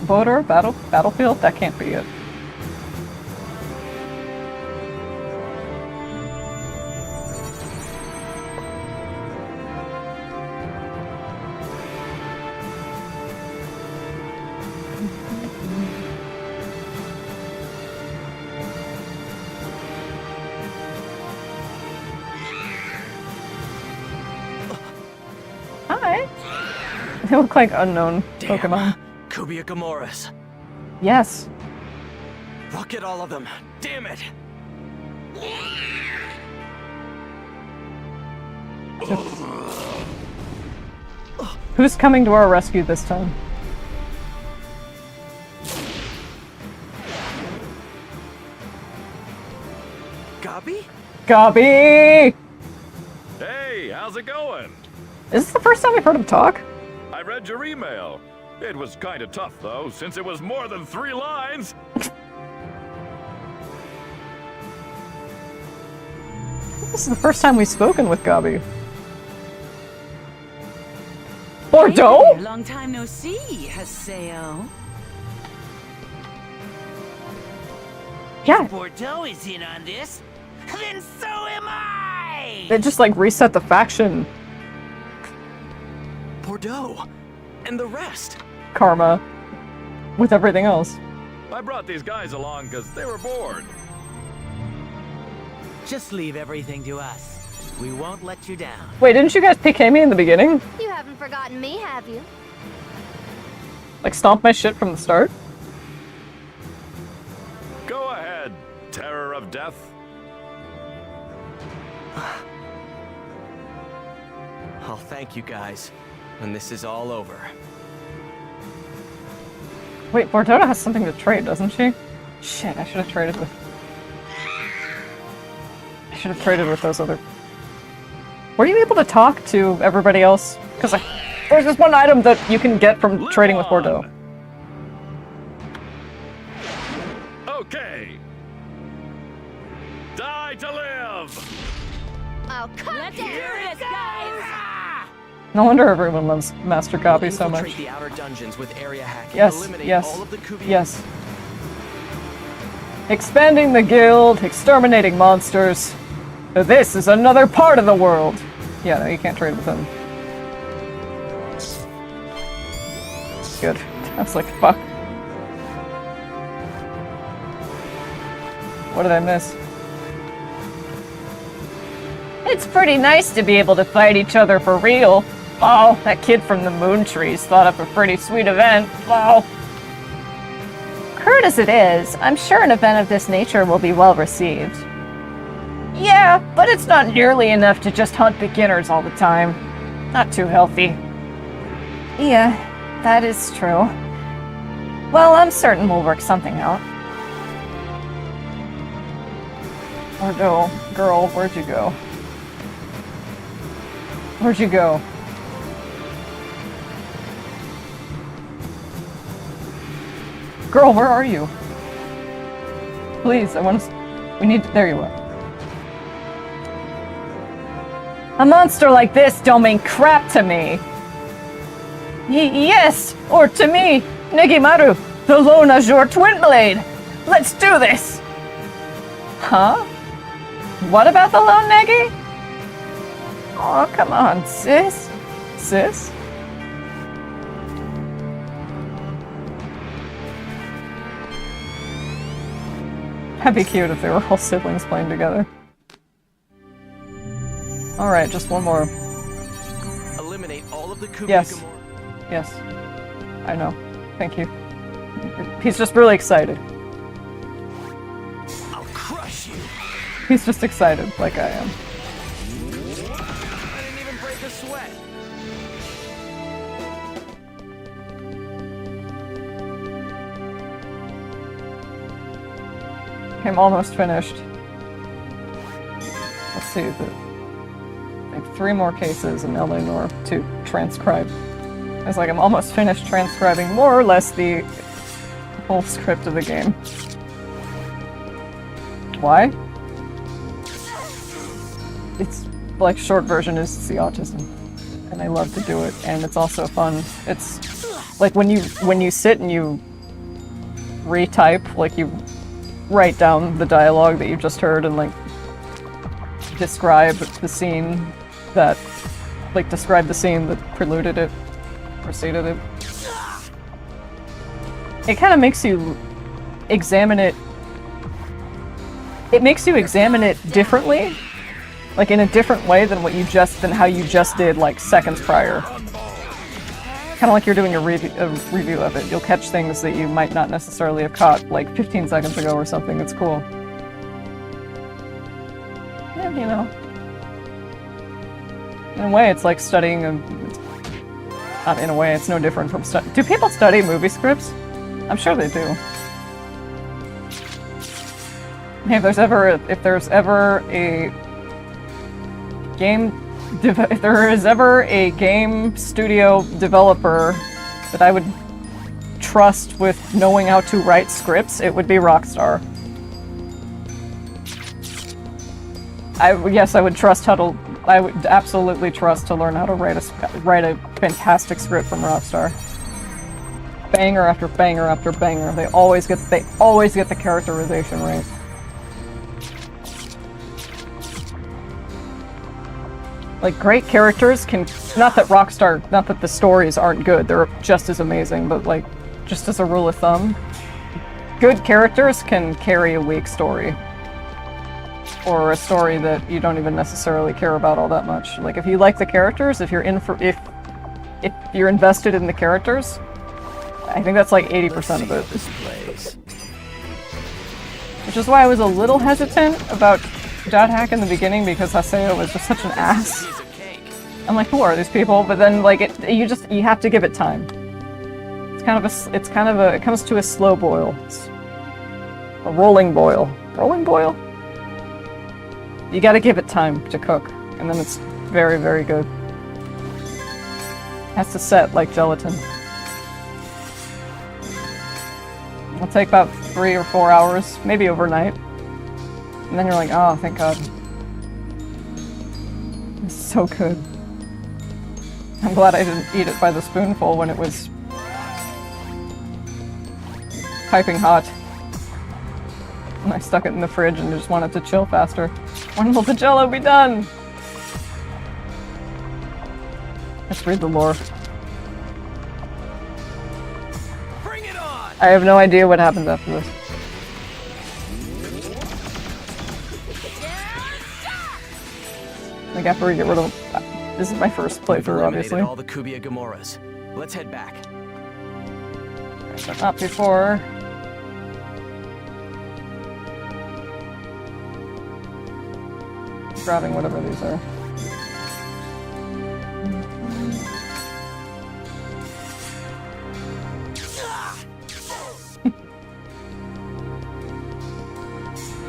Voter? Battlefield? That can't be it. Hi. They look like unknown Pokemon. Kubia Gamoras. Yes. Look at all of them. Damn it. Who's coming to our rescue this time? Gabi? Gabi! Hey, how's it going? Is this the first time we've heard him talk? I read your email. It was kind of tough, though, since it was more than 3 lines. This is the first time we've spoken with Gabi. Bordeaux? Hey, long time no see, Haseo. Yeah. Bordeaux is in on this, then so am I! They just like reset the faction. Bordeaux. And the rest. Karma. With everything else. I brought these guys along because they were bored. Just leave everything to us. We won't let you down. Wait, didn't you guys PK me in the beginning? You haven't forgotten me, have you? Like, stomp my shit from the start? Go ahead, Terror of Death. I'll thank you guys when this is all over. Wait, Bordota has something to trade, doesn't she? Shit, I should have traded with... I should have traded with those other... Were you able to talk to everybody else? Because there's this one item that you can get from trading with Bordeaux. Okay. Die to live! Oh, come Let's do this, guys! No wonder everyone loves Master Gabi We'll so much. infiltrate the outer dungeons with area hacking. Yes, Eliminate yes, all of the Cuvier. yes. Expanding the guild, exterminating monsters. This is another part of the world. Yeah, no, you can't trade with them. Good. I was like, fuck. What did I miss? It's pretty nice to be able to fight each other for real. Oh, that kid from the Moon Trees thought up a pretty sweet event. Oh. Crude as it is, I'm sure an event of this nature will be well received. Yeah, but it's not nearly enough to just hunt beginners all the time. Not too healthy. Yeah, that is true. Well, I'm certain we'll work something out. Bordeaux, girl, where'd you go? Where'd you go? Girl, where are you? Please, I want to... We need... There you are. A monster like this don't mean crap to me. Yes, or to me, Negimaru, the Lone Azure Twin Blade. Let's do this. Huh? What about the Lone Negi? Oh, come on, sis. Sis? That'd be cute if they were all siblings playing together. Alright, just one more. Eliminate all of the Cuvier. Yes. Yes. I know. Thank you. He's just really excited. I'll crush you. He's just excited, like I am. I didn't even break a sweat. I'm almost finished. Let's see. I have 3 more cases in LA North to transcribe. It's like I'm almost finished transcribing more or less the whole script of the game. Why? It's like short version is the autism, and I love to do it, and it's also fun. It's like when you sit and you retype, like you write down the dialogue that you just heard and like describe the scene that preluded it, preceded it. It kind of makes you examine it. It makes you examine it differently, like in a different way than how you just did like seconds prior. Kind of like you're doing a review of it. You'll catch things that you might not necessarily have caught like 15 seconds ago or something. It's cool. Yeah, you know. In a way, it's like studying not in a way, it's no different from do people study movie scripts? I'm sure they do. Hey, if there is ever a game studio developer that I would trust with knowing how to write scripts, it would be Rockstar. I would absolutely trust to learn how to write a fantastic script from Rockstar. Banger after banger after banger. They always get the characterization right. Like, great characters can... not that the stories aren't good, they're just as amazing, but, like, just as a rule of thumb, good characters can carry a weak story. or a story that you don't even necessarily care about all that much. Like, if you like the characters, if you're if you're invested in the characters, I think that's like 80% of it. Which is why I was a little hesitant about Dot Hack in the beginning, because Haseo was just such an ass. I'm like, who are these people? But then, like, you have to give it time. It comes to a slow boil. It's a rolling boil. Rolling boil? You gotta give it time to cook, and then it's very, very good. It has to set like gelatin. It'll take about 3 or 4 hours, maybe overnight. And then you're like, oh, thank God. It's so good. I'm glad I didn't eat it by the spoonful when it was piping hot. And I stuck it in the fridge and just wanted to chill faster. When will the jello be done? Let's read the lore. Bring it on! I have no idea what happens after this. Like, after we get rid of... This is my first playthrough, obviously. All the Kubia Gamoras. Let's head back. But not before... grabbing whatever these are.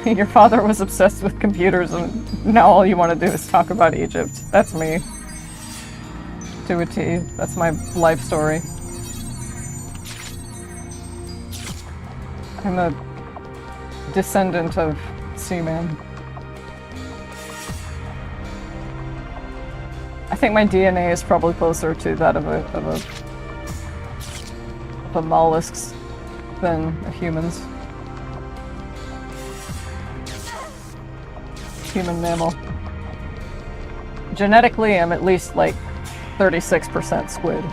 Your father was obsessed with computers and now all you want to do is talk about Egypt. That's me. To a T. That's my life story. I'm a descendant of Seaman. I think my DNA is probably closer to that of a mollusks than of humans. Human mammal. Genetically, I'm at least like 36% squid.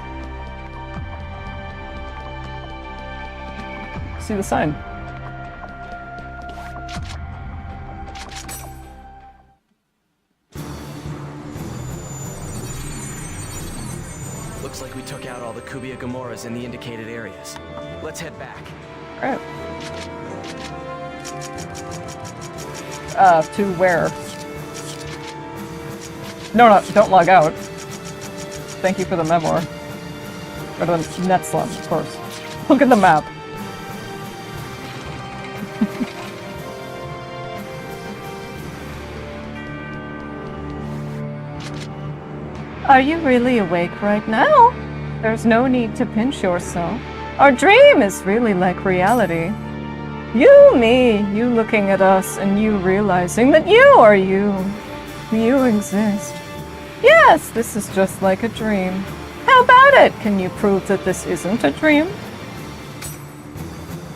See the sign. Looks like we took out all the Kubia Gamoras in the indicated areas. Let's head back. Alright. To where? No, don't log out. Thank you for the memoir. Or the Netslum, of course. Look at the map. Are you really awake right now? There's no need to pinch yourself. Our dream is really like reality. You, me, you looking at us and you realizing that you are you. You exist. Yes, this is just like a dream. How about it? Can you prove that this isn't a dream?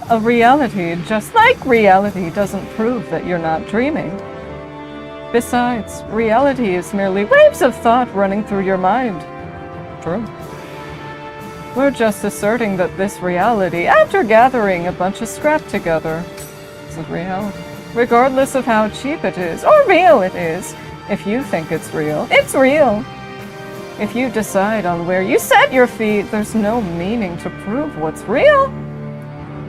A reality, just like reality, doesn't prove that you're not dreaming. Besides, reality is merely waves of thought running through your mind. True. We're just asserting that this reality, after gathering a bunch of scrap together, isn't reality. Regardless of how cheap it is, or real it is, if you think it's real, it's real. If you decide on where you set your feet, there's no meaning to prove what's real.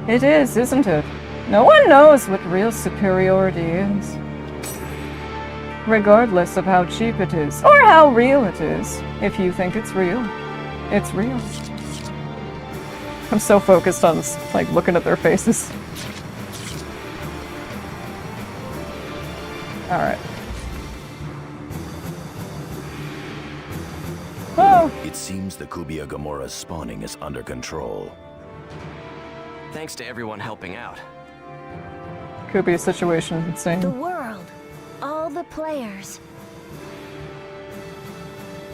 It is, isn't it? No one knows what real superiority is. Regardless of how cheap it is, or how real it is, if you think it's real, it's real. I'm so focused on, like, looking at their faces. Alright. Oh! It seems the Kubia Gamora's spawning is under control. Thanks to everyone helping out. Kubia's situation is insane. The world. All the players.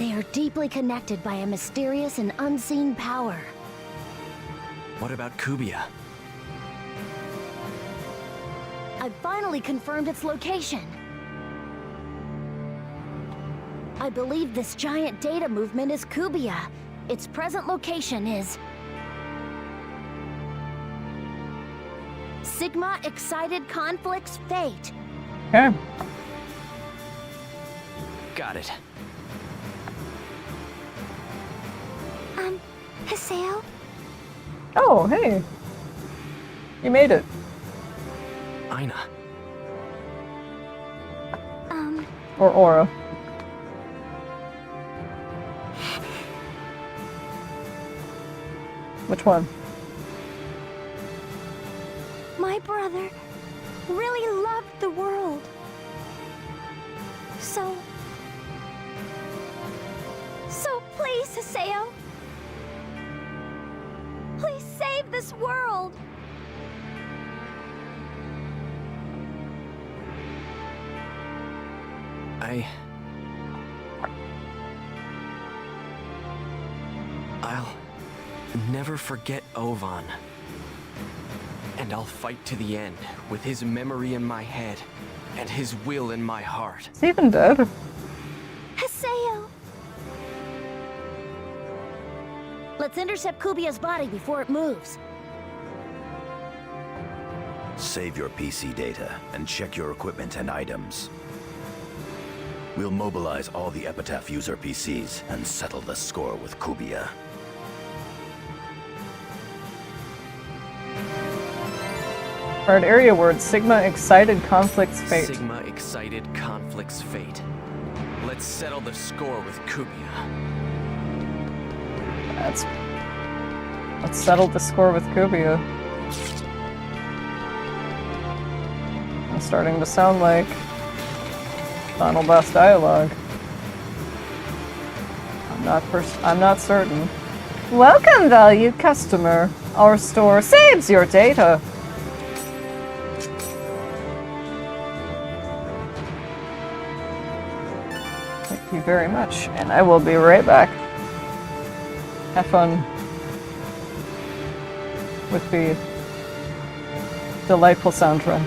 They are deeply connected by a mysterious and unseen power. What about Kubia? I finally confirmed its location. I believe this giant data movement is Kubia. Its present location is... Sigma Excited Conflict's Fate. Okay. Got it. Haseo? Oh, hey. You made it. Aina. Or Aura. Which one? My brother really loved the world. So please, Haseo. Please save this world. I'll never forget Ovan. And I'll fight to the end with his memory in my head and his will in my heart. Is he even dead? Haseo! Let's intercept Kubia's body before it moves. Save your PC data and check your equipment and items. We'll mobilize all the Epitaph user PCs and settle the score with Kubia. Hard area word. Sigma excited conflicts fate. Sigma excited conflicts fate. Let's settle the score with Kubia. Let's settle the score with Kubia. It's starting to sound like final boss dialogue. I'm not certain. Welcome, valued customer. Our store saves your data. Thank you very much, and I will be right back. Have fun with the delightful soundtrack.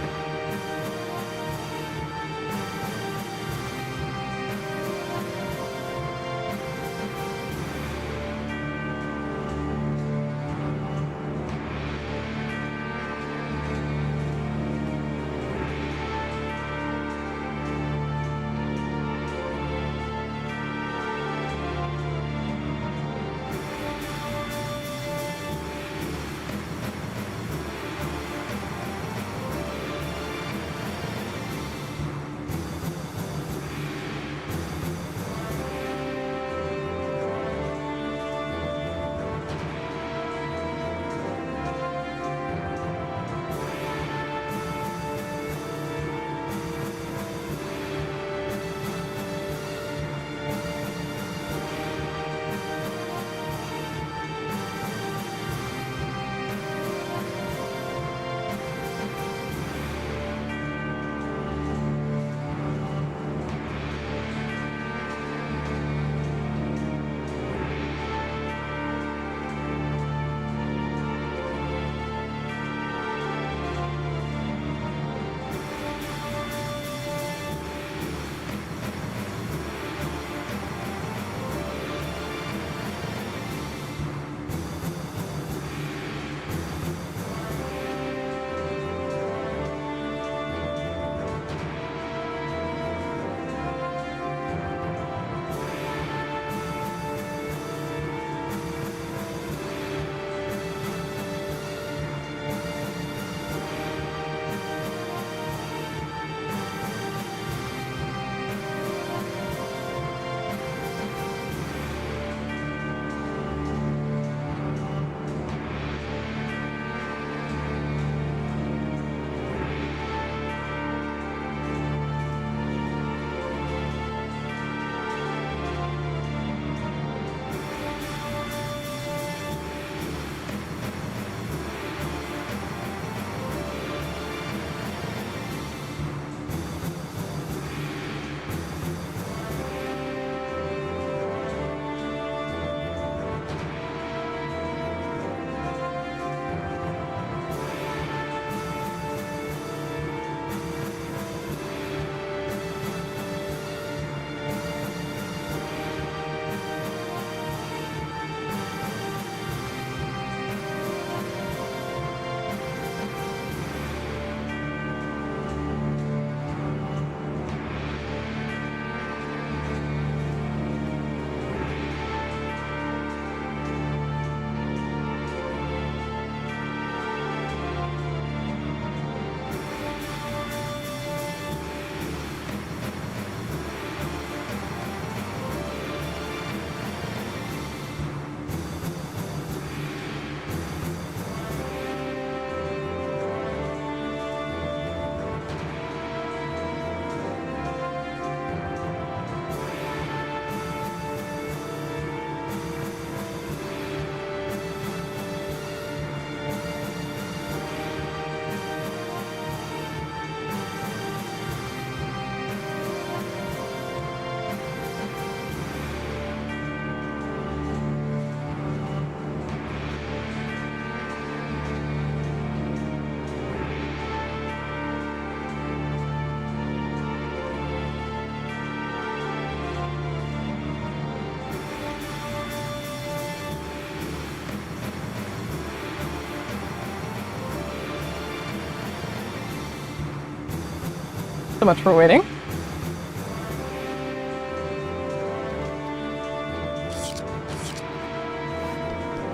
So much for waiting.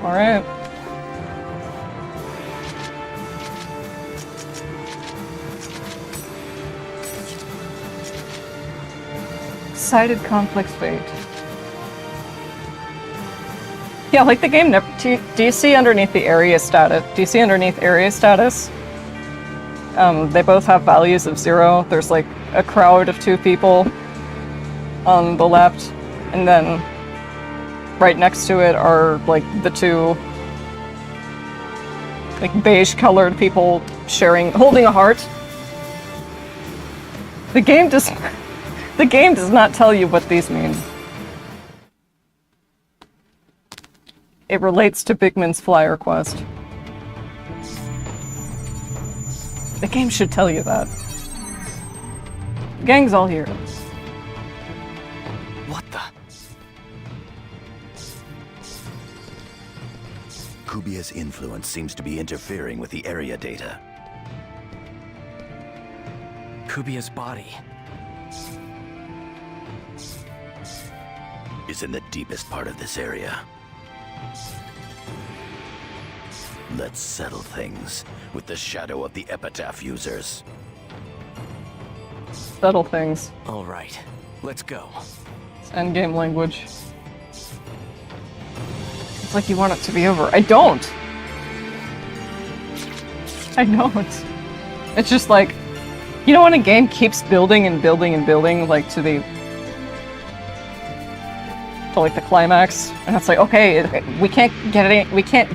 Alright. Decided conflict's fate. Yeah, like the game never. Do you see underneath the area status? Do you see underneath area status? They both have values of 0. There's like a crowd of 2 people on the left, and then right next to it are like the 2 like beige colored people holding a heart. The game does not tell you what these mean. It relates to Bigman's flyer quest. The game should tell you that. The gang's all here. What the? Kubia's influence seems to be interfering with the area data. Kubia's body is in the deepest part of this area. Let's settle things with the shadow of the Epitaph users. Settle things. All right, let's go. It's endgame language. It's like you want it to be over. I don't! I don't. It's just like, you know when a game keeps building and building and building, like to the climax, and it's like, okay, we can't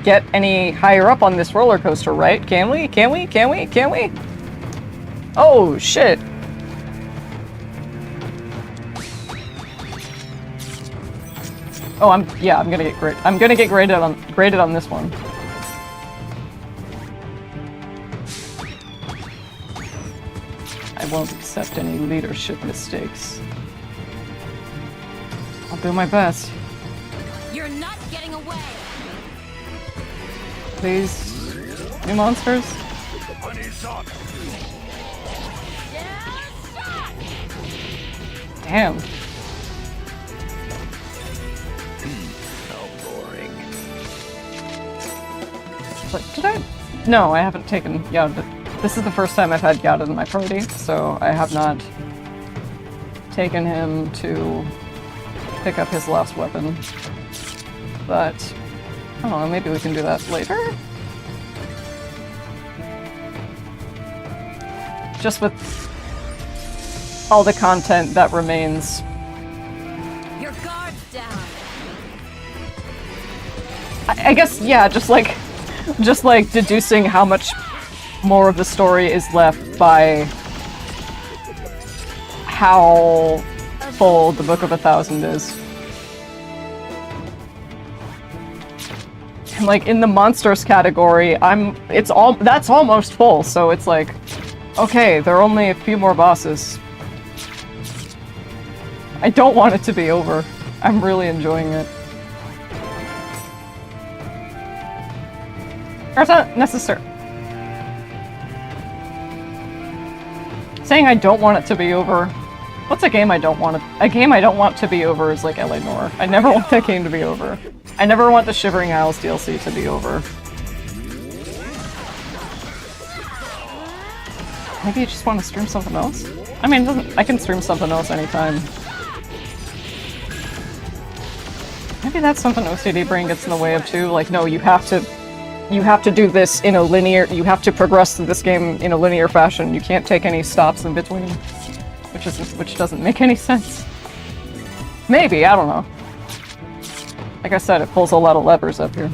get any higher up on this roller coaster, right? Can we? Can we? Can we? Can we? Oh shit. Oh, I'm gonna get graded on this one. I won't accept any leadership mistakes. I'll do my best. You're not getting away. Please, new monsters. Damn. How boring. But did I? No, I haven't taken Yad. This is the first time I've had Yad in my party, so I have not taken him to pick up his last weapon. But I don't know, maybe we can do that later? Just with all the content that remains. Your guard's down. I guess, yeah, just like deducing how much more of the story is left by how full the Book of 1000 is. And like in the monsters category, that's almost full, so it's like, okay, there are only a few more bosses. I don't want it to be over. I'm really enjoying it. Or it's not necessary. Saying I don't want it to be over. What's a game I don't want to... A game I don't want to be over is like L.A. Noire. I never want that game to be over. I never want the Shivering Isles DLC to be over. Maybe you just want to stream something else? I mean, I can stream something else anytime. Maybe that's something OCD brain gets in the way of too. Like, no, you have to do this in a linear... You have to progress through this game in a linear fashion. You can't take any stops in between. Which doesn't make any sense. Maybe, I don't know. Like I said, it pulls a lot of levers up here.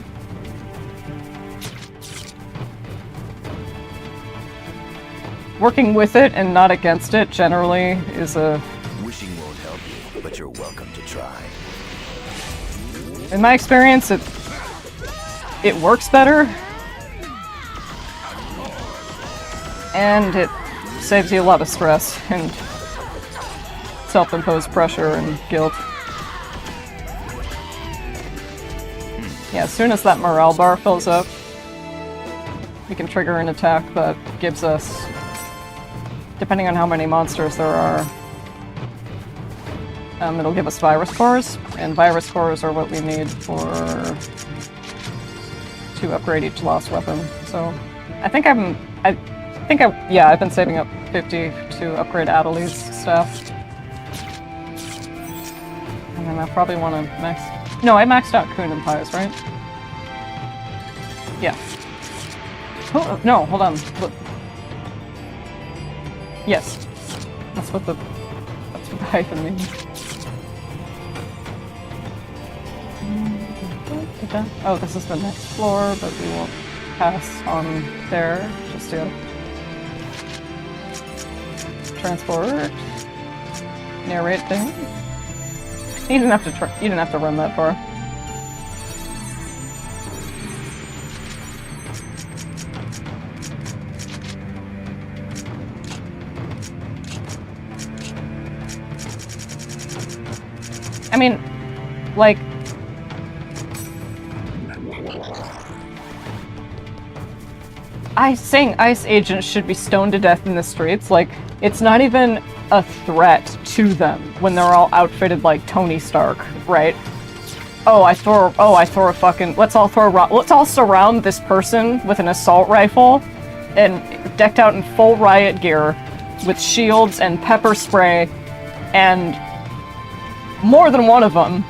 Working with it and not against it generally is a... Wishing won't help you, but you're welcome to try. In my experience, it works better. And it saves you a lot of stress and self-imposed pressure and guilt. Yeah, as soon as that morale bar fills up, we can trigger an attack that gives us depending on how many monsters there are, it'll give us virus cores, and virus cores are what we need to upgrade each lost weapon. So I've been saving up 50 to upgrade Adeli's stuff. And then I probably want to max... No, I maxed out Kun and Pies, right? Yeah. Oh, no, hold on. Look. Yes. That's what the hyphen means. Oh, this is the next floor, but we won't pass on there just yet. Transport. Narrate thing. You didn't have to run that far. I mean, like, saying ICE agents should be stoned to death in the streets, like, it's not even a threat to them when they're all outfitted like Tony Stark, right? Let's all surround this person with an assault rifle and decked out in full riot gear with shields and pepper spray and more than one of them.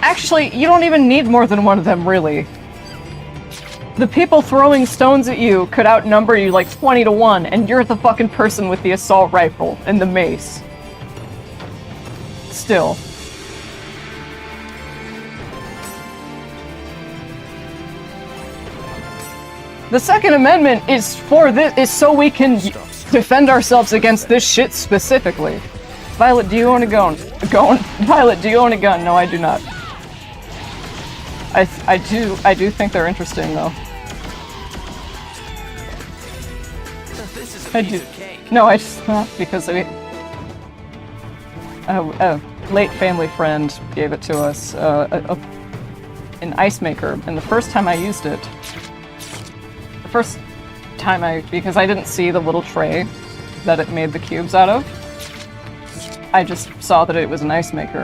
Actually, you don't even need more than one of them, really. The people throwing stones at you could outnumber you like 20 to 1, and you're the fucking person with the assault rifle and the mace. Still. The Second Amendment is so we can defend ourselves against this shit specifically. Violet, do you own a gun? Violet, do you own a gun? No, I do not. I do think they're interesting though. I do. No, I just not because a late family friend gave it to us, an ice maker, and the first time I used it, because I didn't see the little tray that it made the cubes out of, I just saw that it was an ice maker.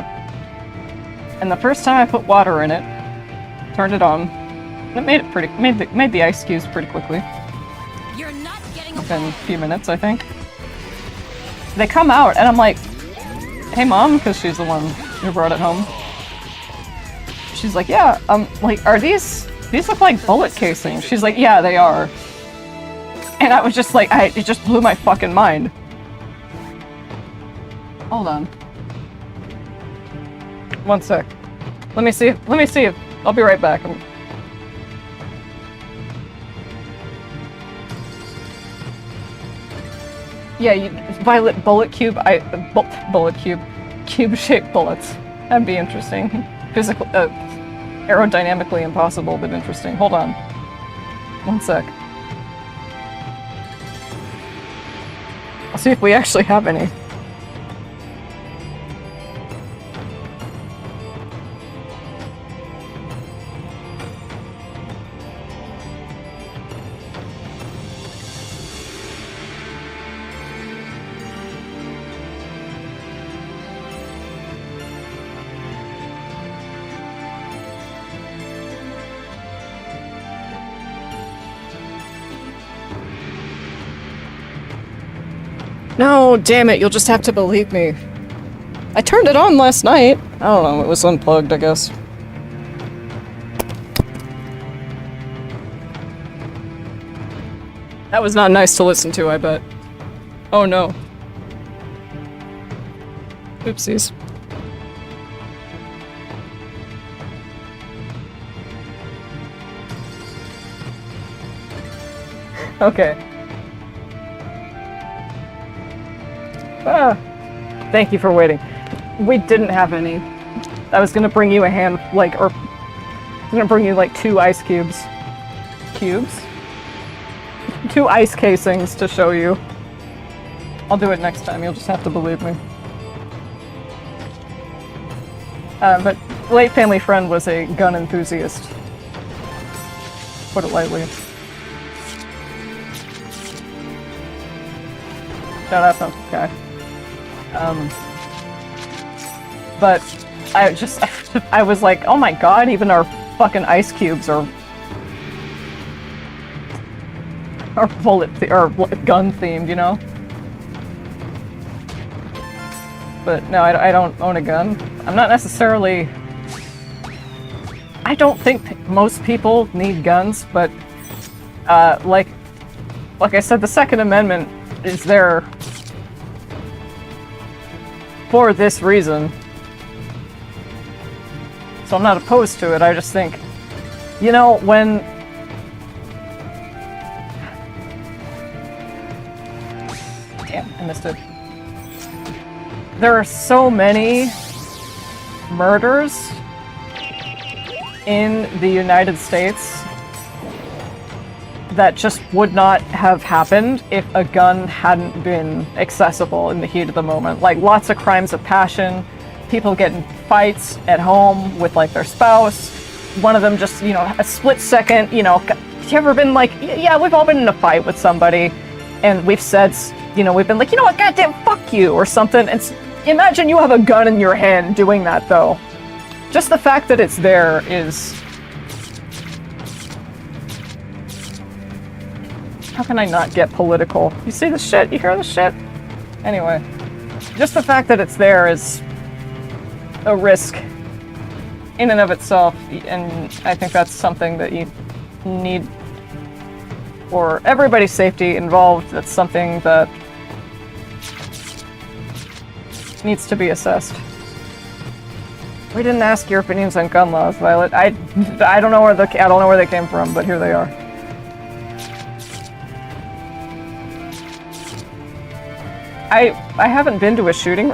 And the first time I put water in it, turned it on, and it made the ice cubes pretty quickly. You're not getting Within a few minutes, I think. They come out, and I'm like, "Hey, Mom," because she's the one who brought it home. She's like, "Yeah, like, are these look like bullet casings?" She's like, "Yeah, they are." And I was just like, it just blew my fucking mind. Hold on. One sec. Let me see if I'll be right back. Yeah, Violet bullet cube. Bullet cube. Cube-shaped bullets. That'd be interesting. Physical, aerodynamically impossible, but interesting. Hold on. One sec. I'll see if we actually have any. No, damn it, you'll just have to believe me. I turned it on last night. I don't know, it was unplugged, I guess. That was not nice to listen to, I bet. Oh no. Oopsies. Okay. Thank you for waiting. We didn't have any. I was gonna bring you a hand, like, or... I was gonna bring you, like, 2 ice cubes. Cubes? 2 ice casings to show you. I'll do it next time, you'll just have to believe me. But late family friend was a gun enthusiast. Put it lightly. No, that's not okay. But I was like, oh my god, even our fucking ice cubes are gun themed, you know? But no, I don't own a gun. I'm not necessarily... I don't think most people need guns, but like I said, the Second Amendment is there for this reason. So I'm not opposed to it, I just think, you know, when... Damn, I missed it. There are so many murders in the United States that just would not have happened if a gun hadn't been accessible in the heat of the moment. Like, lots of crimes of passion, people get in fights at home with, like, their spouse, one of them just, you know, a split second, you know, have you ever been like, yeah, we've all been in a fight with somebody, and we've said, you know, we've been like, you know what, goddamn, fuck you, or something, and imagine you have a gun in your hand doing that, though. Just the fact that it's there is... How can I not get political? You see the shit? You hear the shit? Anyway, just the fact that it's there is a risk in and of itself, and I think that's something that you need for everybody's safety involved. That's something that needs to be assessed. We didn't ask your opinions on gun laws, Violet. I don't know where they came from, but here they are. I haven't been to a shooting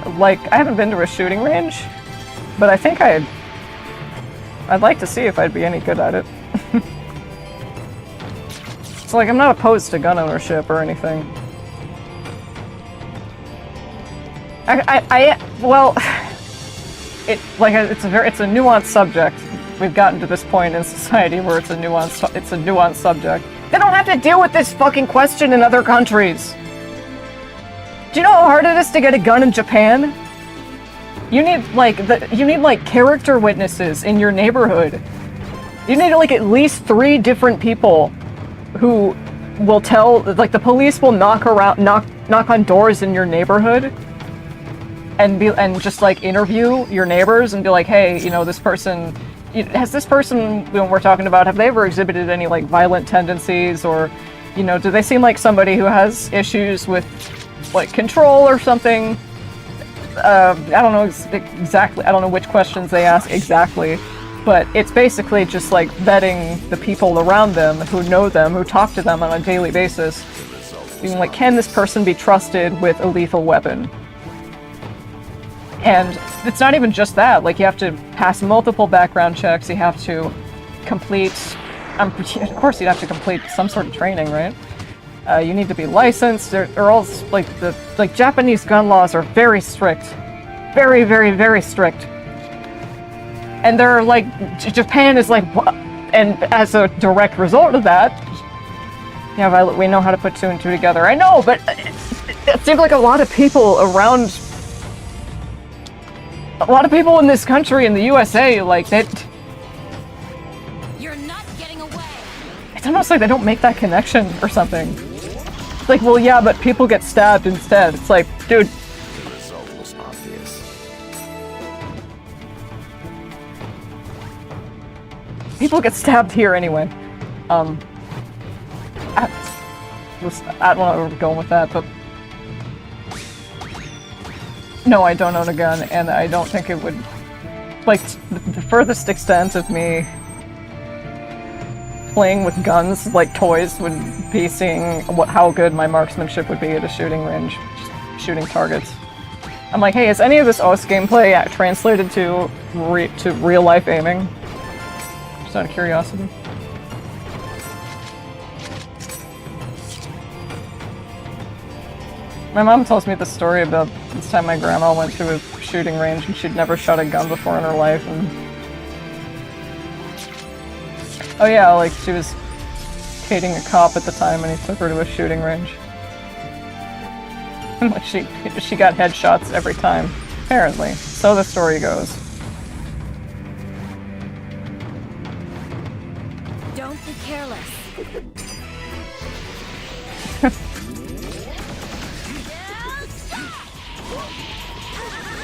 range, but I think I'd like to see if I'd be any good at it. So, like, I'm not opposed to gun ownership or anything. Well, it's a nuanced subject. We've gotten to this point in society where it's a nuanced subject. They don't have to deal with this fucking question in other countries. Do you know how hard it is to get a gun in Japan? You need like character witnesses in your neighborhood. You need like at least 3 different people who will tell, like, the police will knock on doors in your neighborhood and just like interview your neighbors and be like, hey, you know, this person, has this person, when we're talking about, have they ever exhibited any like violent tendencies, or, you know, do they seem like somebody who has issues with like control or something? I don't know exactly, I don't know which questions they ask exactly, but it's basically just like vetting the people around them who know them, who talk to them on a daily basis. Being like, can this person be trusted with a lethal weapon? And it's not even just that, like, you have to pass multiple background checks, you have to complete, of course you'd have to complete some sort of training, right? You need to be licensed. They're all like Japanese gun laws are very strict, very, very, very strict. And they're like, Japan is like, what? And as a direct result of that, yeah, Violet, we know how to put 2 and 2 together. I know, but it seems like a lot of people in this country, in the USA, like that. You're not getting away. It's almost like they don't make that connection or something. It's like, well, yeah, but people get stabbed instead. It's like, dude. The result was obvious. People get stabbed here anyway. I don't know where we're going with that, but no, I don't own a gun, and I don't think it would, like, the furthest extent of me playing with guns like toys would be seeing how good my marksmanship would be at a shooting range, just shooting targets. I'm like, hey, is any of this OS gameplay translated to real life aiming? Just out of curiosity. My mom tells me the story about this time my grandma went to a shooting range and she'd never shot a gun before in her life, and oh yeah, like, she was dating a cop at the time and he took her to a shooting range. she got headshots every time, apparently. So the story goes. Don't be careless.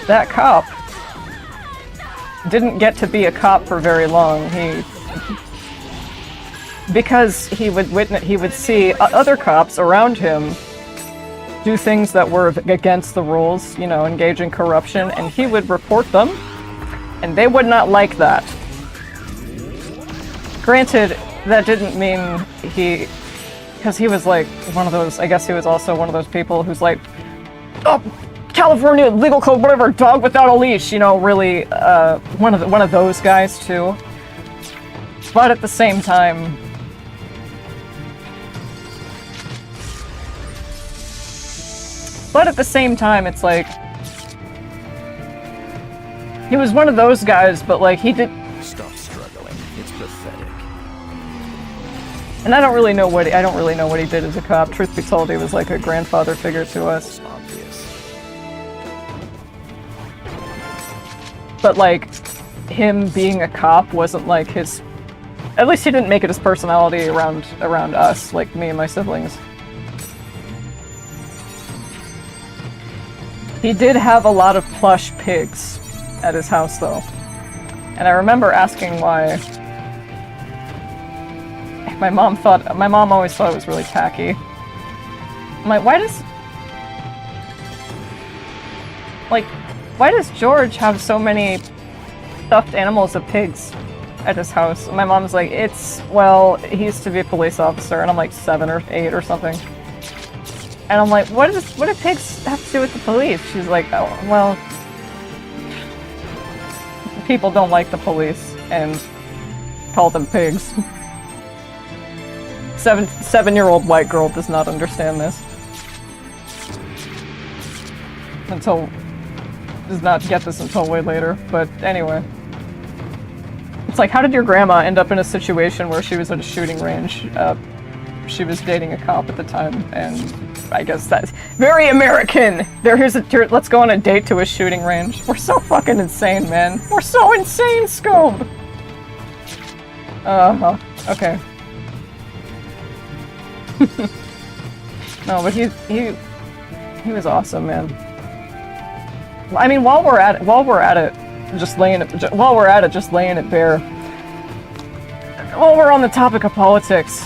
That cop didn't get to be a cop for very long. Because he would see other cops around him do things that were against the rules, you know, engage in corruption, and he would report them, and they would not like that. Granted, that didn't mean because he was like one of those, I guess he was also one of those people who's like, oh, California legal code, whatever, dog without a leash, you know, really, one of those guys too. But at the same time, it's like, he was one of those guys, but like, he did... Stop struggling. It's pathetic. And I don't really know what he did as a cop. Truth be told, he was like a grandfather figure to us. But like, him being a cop wasn't like his... At least he didn't make it his personality around us, like me and my siblings. He did have a lot of plush pigs at his house, though. And I remember asking why. My mom always thought it was really tacky. I'm like, why does George have so many stuffed animals of pigs at his house? And my mom's like, he used to be a police officer, and I'm like 7 or 8 or something. And I'm like, what do pigs have to do with the police? She's like, oh, well, people don't like the police and call them pigs. Seven-year-old white girl does not understand this. Does not get this until way later, but anyway. It's like, how did your grandma end up in a situation where she was at a shooting range? She was dating a cop at the time, and I guess that's very American! Let's go on a date to a shooting range. We're so fucking insane, man. We're so insane, Scoob! Okay. No, but he was awesome, man. I mean, while we're at it, just laying it bare. While we're on the topic of politics,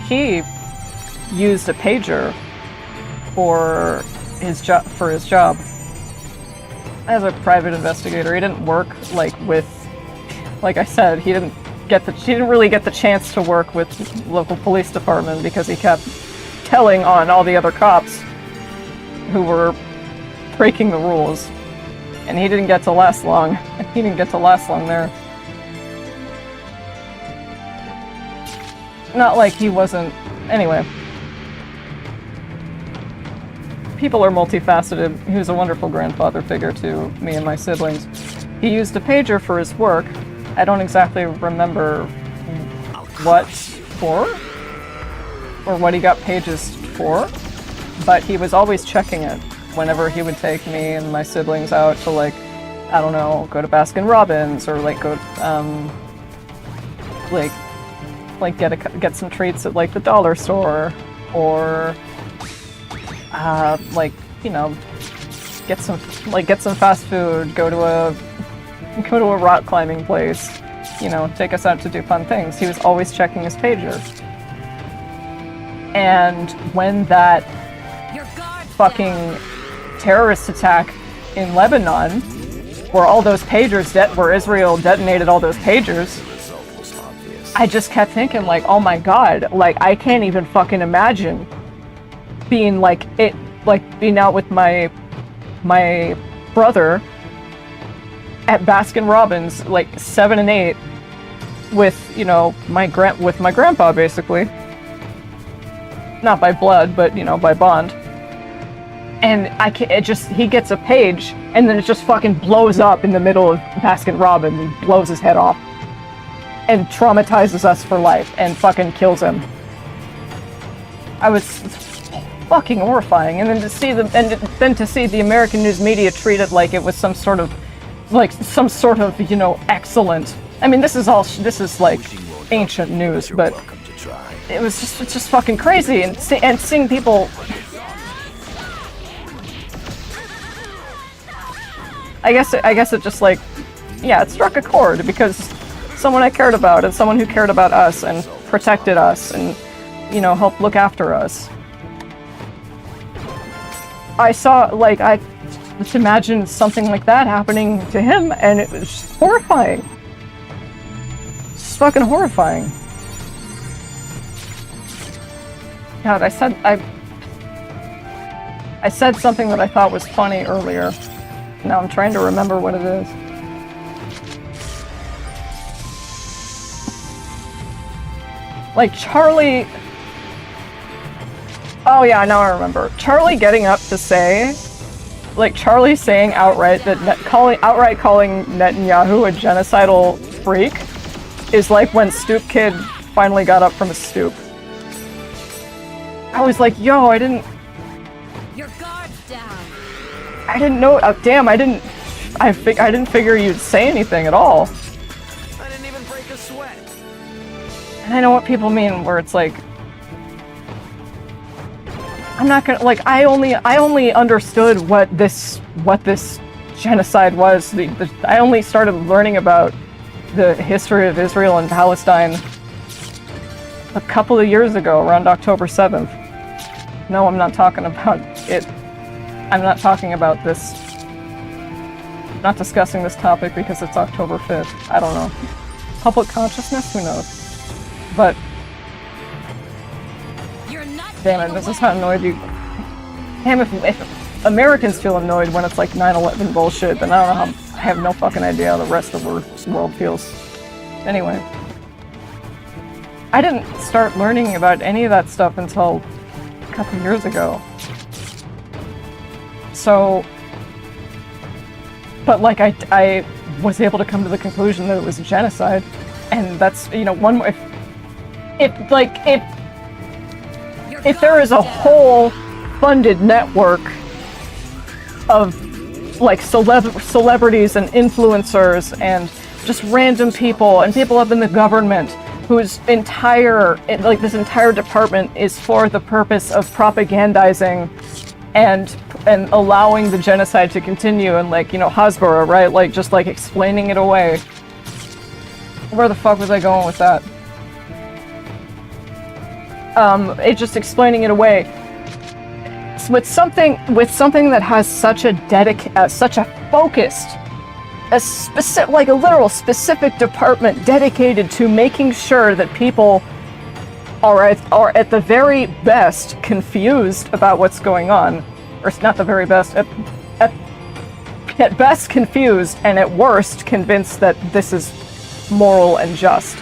he used a pager for his job as a private investigator. He didn't work like I said, he didn't really get the chance to work with local police department because he kept telling on all the other cops who were breaking the rules, and he didn't get to last long. He didn't get to last long there. Not like he wasn't... Anyway. People are multifaceted. He was a wonderful grandfather figure to me and my siblings. He used a pager for his work. I don't exactly remember what for, or what he got pages for, but he was always checking it whenever he would take me and my siblings out to, like, I don't know, go to Baskin Robbins, or like go get some treats at like the dollar store, or like, you know, get some fast food, go to a rock climbing place, you know, take us out to do fun things. He was always checking his pager. And when that fucking terrorist attack in Lebanon, where all those pagers where Israel detonated all those pagers, I just kept thinking, like, oh my god, like, I can't even fucking imagine being being out with my brother at Baskin Robbins, like 7 and 8, with, you know, my grandpa, basically. Not by blood, but, you know, by bond. And he gets a page, and then it just fucking blows up in the middle of Baskin Robbins and blows his head off. And traumatizes us for life, and fucking kills him. fucking horrifying. And then to see then to see the American news media treat it like it was some sort of, you know, excellent. I mean, this is like ancient news, but it's just fucking crazy. And seeing people. I guess it just like, yeah, it struck a chord because someone I cared about and someone who cared about us and protected us and, you know, helped look after us. I saw, like, I just imagined something like that happening to him, and it was just horrifying. Just fucking horrifying. God, I said something that I thought was funny earlier. Now I'm trying to remember what it is. Like Charlie... Oh yeah, now I remember. Charlie getting up to say... Like Charlie saying outright that outright calling Netanyahu a genocidal freak is like when Stoop Kid finally got up from his stoop. I was like, yo, I didn't... Your guard's down. I didn't know. Damn! I didn't figure you'd say anything at all. I didn't even break a sweat. And I know what people mean, where it's like, I'm not gonna like. I only understood what this genocide was. I only started learning about the history of Israel and Palestine a couple of years ago, around October 7th. No, I'm not talking about it. I'm not talking about this, not discussing this topic because it's October 5th. I don't know. Public consciousness? Who knows? But, damn it, this is how annoyed you... Damn, if Americans feel annoyed when it's like 9/11 bullshit, then I don't know how... I have no fucking idea how the rest of the world feels. Anyway. I didn't start learning about any of that stuff until a couple years ago. So, but like I was able to come to the conclusion that it was a genocide, and that's, you know, one more. If there is a whole funded network of like celebrities and influencers and just random people and people up in the government whose entire department is for the purpose of propagandizing and allowing the genocide to continue, and like, you know, Hasbara, right? Like just like explaining it away. Where the fuck was I going with that? It's just explaining it away. With something that has such a focused, a specific, like a literal specific department dedicated to making sure that people are at the very best confused about what's going on, or not the very best, at best confused, and at worst convinced that this is moral and just.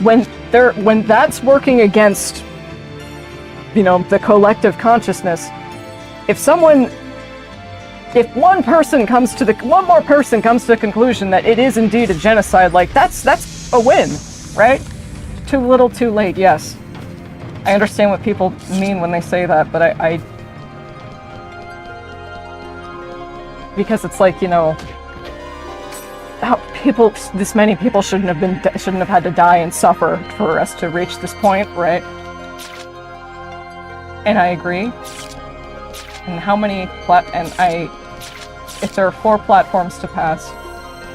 When that's working against, you know, the collective consciousness, if one more person comes to the conclusion that it is indeed a genocide, like that's a win, right? Too little, too late. Yes, I understand what people mean when they say that, but I because it's like, you know, how this many people shouldn't have had to die and suffer for us to reach this point, right? And I agree. And how many if there are 4 platforms to pass,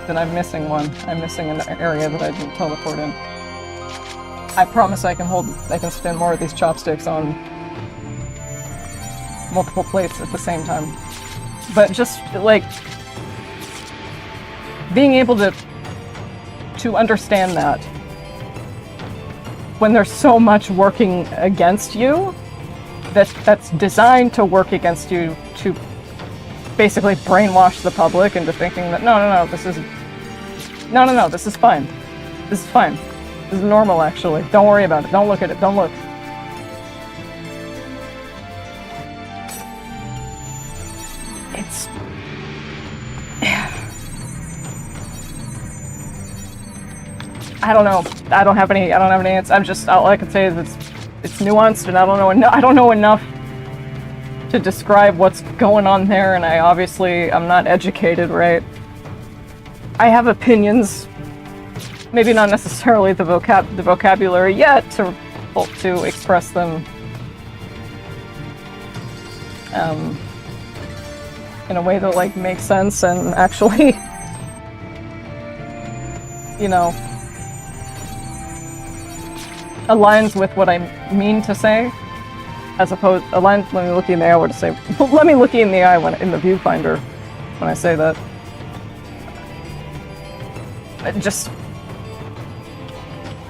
then I'm missing one. I'm missing an area that I didn't teleport in. I promise I can spin more of these chopsticks on multiple plates at the same time. But just like being able to understand that when there's so much working against you, that's designed to work against you to basically brainwash the public into thinking that no, this is fine. This is fine. This is normal, actually. Don't worry about it. Don't look at it. Don't look. It's... I don't know. I don't have any answers. All I can say is it's nuanced, and I don't know enough to describe what's going on there, and I'm not educated, right? I have opinions, maybe not necessarily the vocabulary yet to express them in a way that like makes sense and actually, you know, aligns with what I mean to say, as opposed let me look you in the eye. Let me look you in the eye when in the viewfinder when I say that.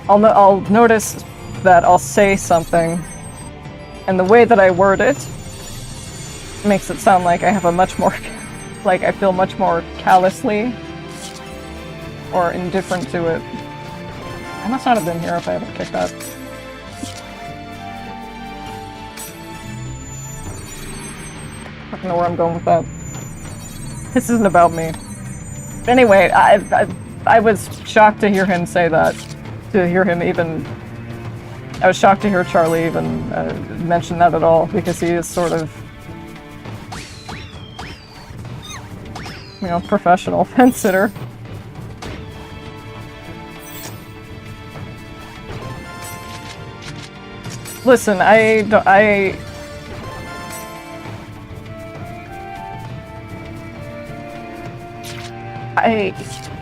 I'll notice that I'll say something, and the way that I word it makes it sound like I have a much more, like I feel much more callously or indifferent to it. I must not have been here if I haven't kicked that. I don't know where I'm going with that. This isn't about me. Anyway, I was shocked to hear him say that. I was shocked to hear Charlie even mention that at all, because he is sort of, you know, professional fence sitter. Listen,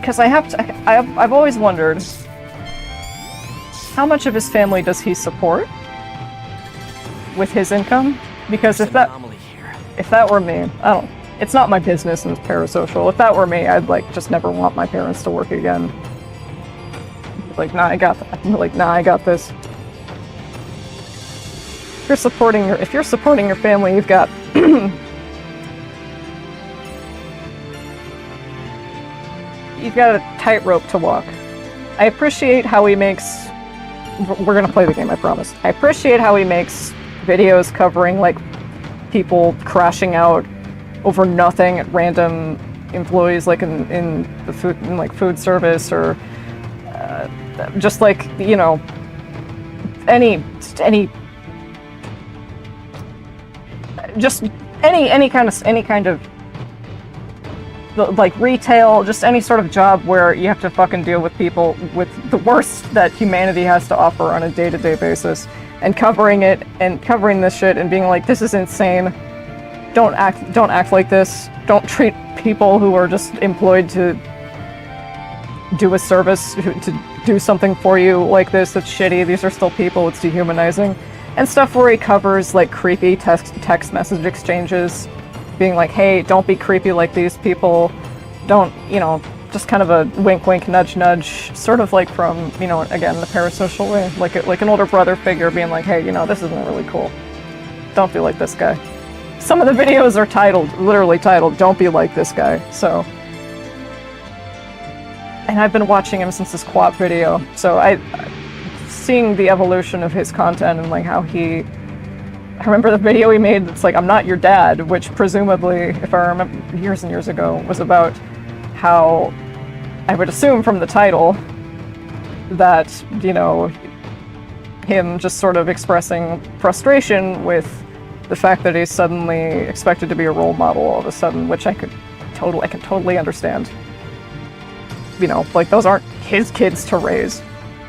because I've always wondered, how much of his family does he support with his income? Because if that were me, it's not my business and it's parasocial. If that were me, I'd like just never want my parents to work again. Like, nah, I got that. I'm like, nah, I got this. If you're supporting your family, you've got you've got a tightrope to walk. I appreciate how he makes. We're gonna play the game, I promise. I appreciate how he makes videos covering like people crashing out over nothing at random employees, like in the food service, or just like, you know, any kind of like retail, just any sort of job where you have to fucking deal with people with the worst that humanity has to offer on a day-to-day basis, and covering this shit and being like, this is insane. Don't act like this. Don't treat people who are just employed to do a service, to do something for you like this. It's shitty. These are still people. It's dehumanizing. And stuff where he covers like creepy text message exchanges, being like, hey, don't be creepy like these people. Don't, you know, just kind of a wink wink, nudge nudge, sort of like from, you know, again, the parasocial way, like an older brother figure being like, hey, you know, this isn't really cool. Don't be like this guy. Some of the videos are literally titled, don't be like this guy, so. And I've been watching him since his QWOP video, so seeing the evolution of his content and like how I remember the video he made that's like, I'm not your dad, which presumably, if I remember years and years ago, was about how, I would assume from the title, that, you know, him just sort of expressing frustration with the fact that he's suddenly expected to be a role model all of a sudden, which I can totally understand. You know, like, those aren't his kids to raise.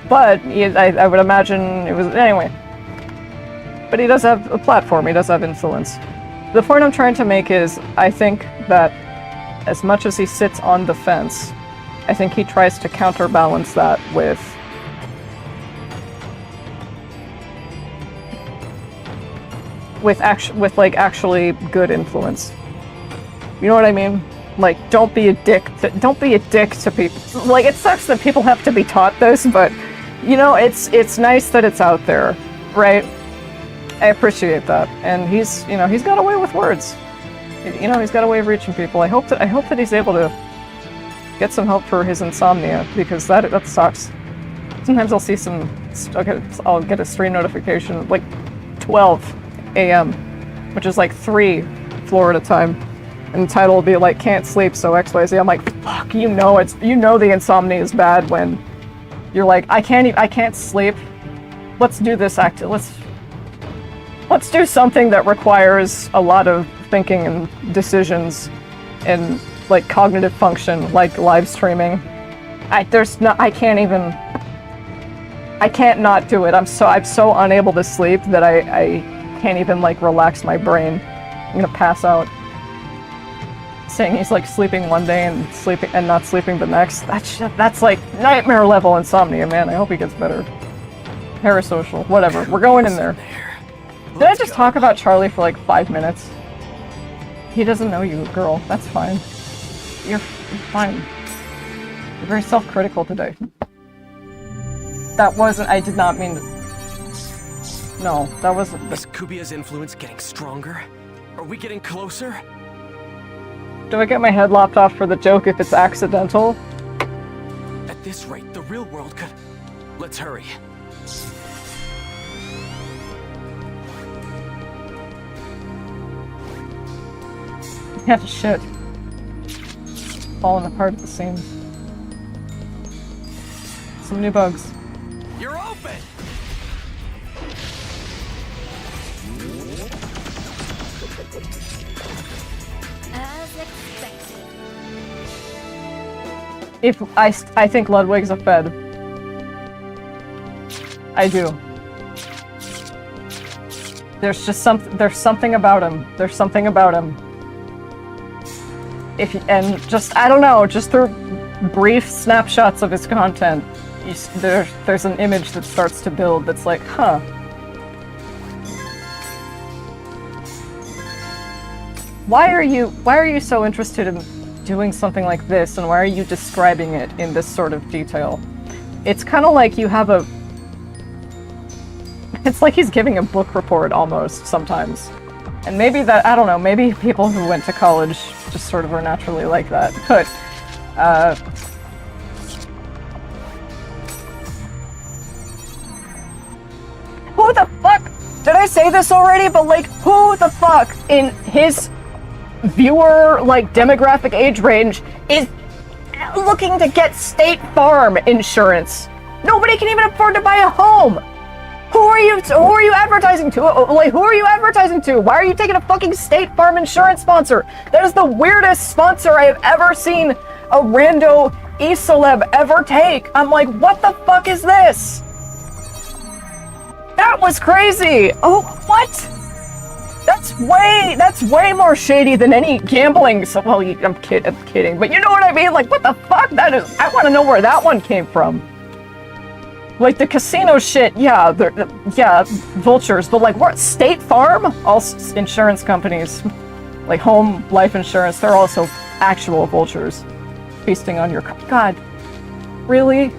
But I would imagine it was, anyway. But he does have a platform, he does have influence. The point I'm trying to make is, I think that as much as he sits on the fence, I think he tries to counterbalance that with actually good influence. You know what I mean? Like, don't be a dick to people. Like, it sucks that people have to be taught this, but you know, it's nice that it's out there, right? I appreciate that, and he's got a way with words. You know, he's got a way of reaching people. I hope that he's able to get some help for his insomnia, because that sucks. Sometimes I'll get a stream notification like 12 a.m., which is like 3 Florida time, and the title will be like, can't sleep, so XYZ. I'm like, fuck, you know the insomnia is bad when you're like, I can't sleep. Let's do this Let's do something that requires a lot of thinking and decisions and like cognitive function, like live streaming. I can't not do it. I'm so unable to sleep that I can't even like relax my brain. I'm gonna pass out. Saying he's like sleeping one day and not sleeping the next. That's like nightmare level insomnia, man. I hope he gets better. Parasocial, whatever. We're going in there. Did I just talk about Charlie for like 5 minutes? He doesn't know you, girl. That's fine. You're fine. You're very self-critical today. That wasn't. I did not mean to. No, that wasn't. Is Kubia's influence getting stronger? Are we getting closer? Do I get my head lopped off for the joke if it's accidental? At this rate, the real world could... Let's hurry. Yeah, shit. Falling apart at the seams. Some new bugs. You're open! As expected. If I think Ludwig's a Fed. I do. There's something about him. There's something about him. I don't know, just through brief snapshots of his content, there's an image that starts to build that's like, huh. Why are you so interested in doing something like this, and why are you describing it in this sort of detail? It's kind of like you have a... It's like he's giving a book report almost, sometimes. And maybe that, I don't know, maybe people who went to college just sort of are naturally like that, but, who the fuck? Did I say this already? But, like, who the fuck in his viewer, like, demographic age range is looking to get State Farm insurance? Nobody can even afford to buy a home! Who are you advertising to? Like, who are you advertising to? Why are you taking a fucking State Farm insurance sponsor? That is the weirdest sponsor I have ever seen a rando e-celeb ever take. I'm like, what the fuck is this? That was crazy. Oh, what? That's way more shady than any gambling. So, well, I'm kidding, but you know what I mean? Like, what the fuck? I want to know where that one came from. Like, the casino shit, yeah, vultures, but like, what, State Farm? All insurance companies, like home life insurance, they're also actual vultures feasting on your... God, really?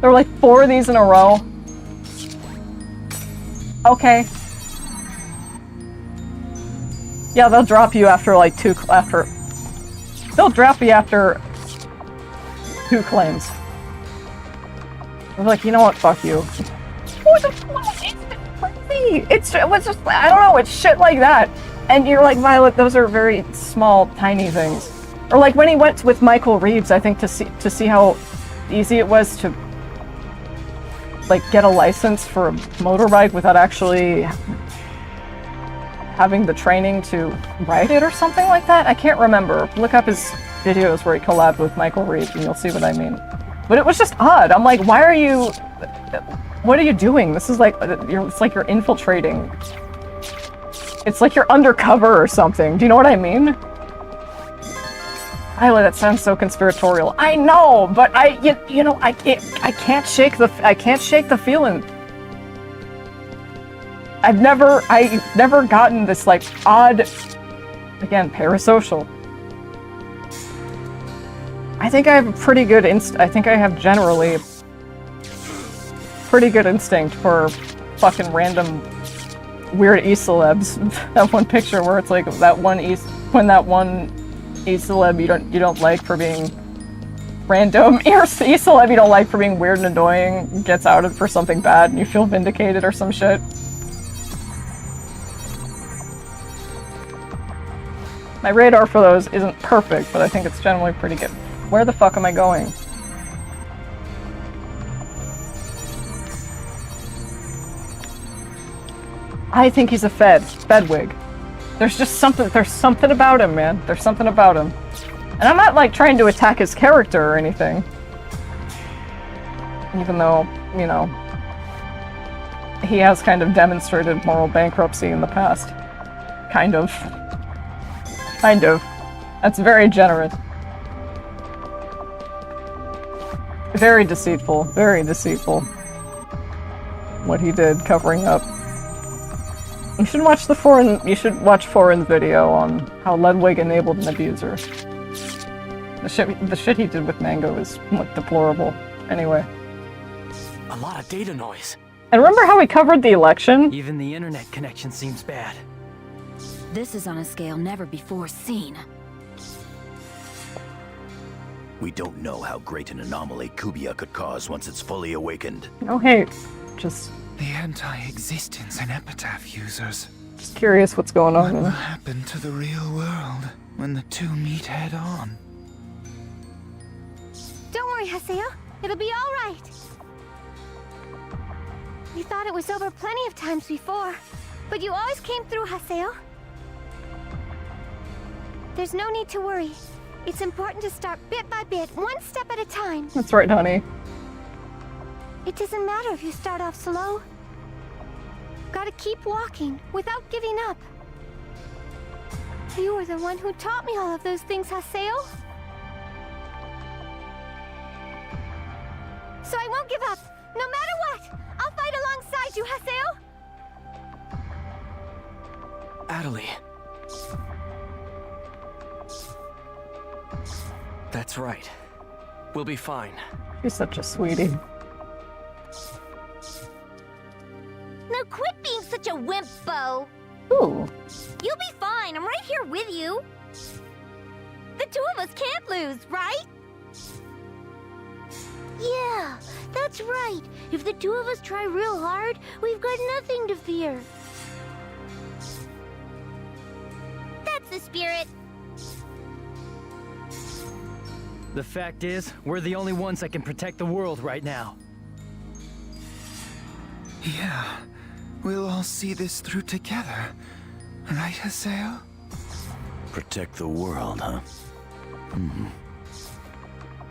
There were like 4 of these in a row? Okay. Yeah, they'll drop you after like they'll drop you after 2 claims. I was like, you know what, fuck you. What the fuck? It's crazy. It was just, I don't know, it's shit like that. And you're like, Violet, those are very small, tiny things. Or like when he went with Michael Reeves, I think to see how easy it was to like get a license for a motorbike without actually having the training to ride it or something like that. I can't remember. Look up his videos where he collabed with Michael Reeves and you'll see what I mean. But it was just odd. I'm like, why are you... What are you doing? This is like... It's like you're infiltrating. It's like you're undercover or something. Do you know what I mean? Isla, that sounds so conspiratorial. I know, but you know, I can't shake the feeling. I've never gotten this like odd... Again, parasocial. I think I have a pretty good I think I have generally pretty good instinct for fucking random weird e-celebs. That one picture where it's like that one e-celeb you don't like for being random e-celeb you don't like for being weird and annoying gets outed for something bad and you feel vindicated or some shit. My radar for those isn't perfect, but I think it's generally pretty good. Where the fuck am I going? I think he's a Fedwig. There's something about him, man. There's something about him. And I'm not, like, trying to attack his character or anything. Even though, you know, he has kind of demonstrated moral bankruptcy in the past. Kind of. Kind of. That's very generous. Very deceitful. Very deceitful. What he did covering up. You should watch Foreign's video on how Ludwig enabled an abuser. The shit he did with Mango is, like, deplorable. Anyway. A lot of data noise. And remember how we covered the election? Even the internet connection seems bad. This is on a scale never before seen. We don't know how great an anomaly Kubia could cause once it's fully awakened. No hate. Just... The anti-existence and epitaph users. Just curious what's going on. What will happen to the real world when the two meet head on? Don't worry, Haseo. It'll be all right. We thought it was over plenty of times before, but you always came through, Haseo. There's no need to worry. It's important to start bit by bit, one step at a time. That's right, honey. It doesn't matter if you start off slow. Gotta keep walking without giving up. You were the one who taught me all of those things, Haseo. So I won't give up, no matter what! I'll fight alongside you, Haseo! Adelie. That's right. We'll be fine. You're such a sweetie. Now quit being such a wimp, Bo! Ooh. You'll be fine, I'm right here with you! The two of us can't lose, right? Yeah, that's right. If the two of us try real hard, we've got nothing to fear. That's the spirit. The fact is, we're the only ones that can protect the world right now. Yeah, we'll all see this through together. Right, Haseo? Protect the world, huh?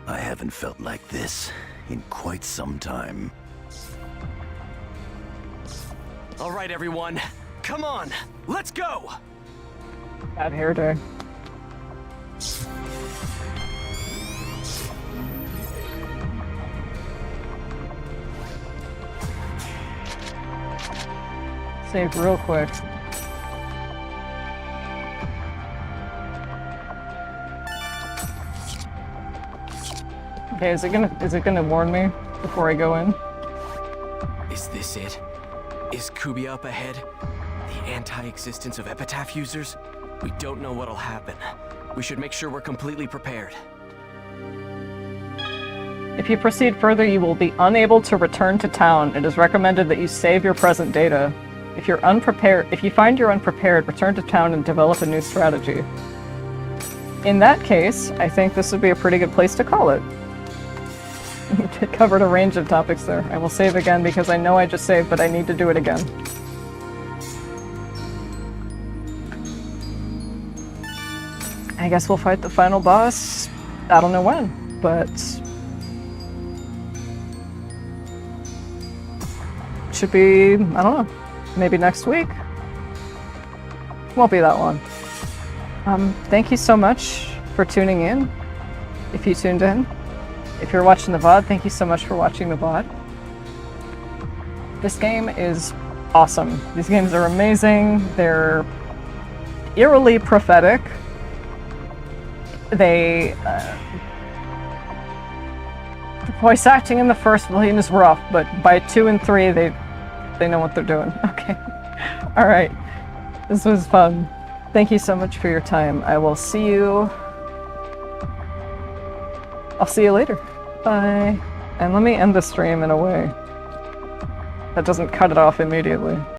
I haven't felt like this in quite some time. All right, everyone. Come on, let's go! Bad hair day. Save real quick. Okay, is it gonna warn me before I go in? Is this it? Is Kubia up ahead? The anti-existence of epitaph users? We don't know what'll happen. We should make sure we're completely prepared. If you proceed further, you will be unable to return to town. It is recommended that you save your present data. If you find you're unprepared, return to town and develop a new strategy. In that case, I think this would be a pretty good place to call it. We covered a range of topics there. I will save again because I know I just saved, but I need to do it again. I guess we'll fight the final boss. I don't know when, but should be, I don't know, maybe next week? Won't be that long. Thank you so much for tuning in, if you tuned in. If you're watching the VOD, thank you so much for watching the VOD. This game is awesome. These games are amazing. They're eerily prophetic. The voice acting in the first volume is rough, but by 2 and 3, they know what they're doing. Okay. All right. This was fun. Thank you so much for your time. I will see you. I'll see you later. Bye. And let me end the stream in a way that doesn't cut it off immediately.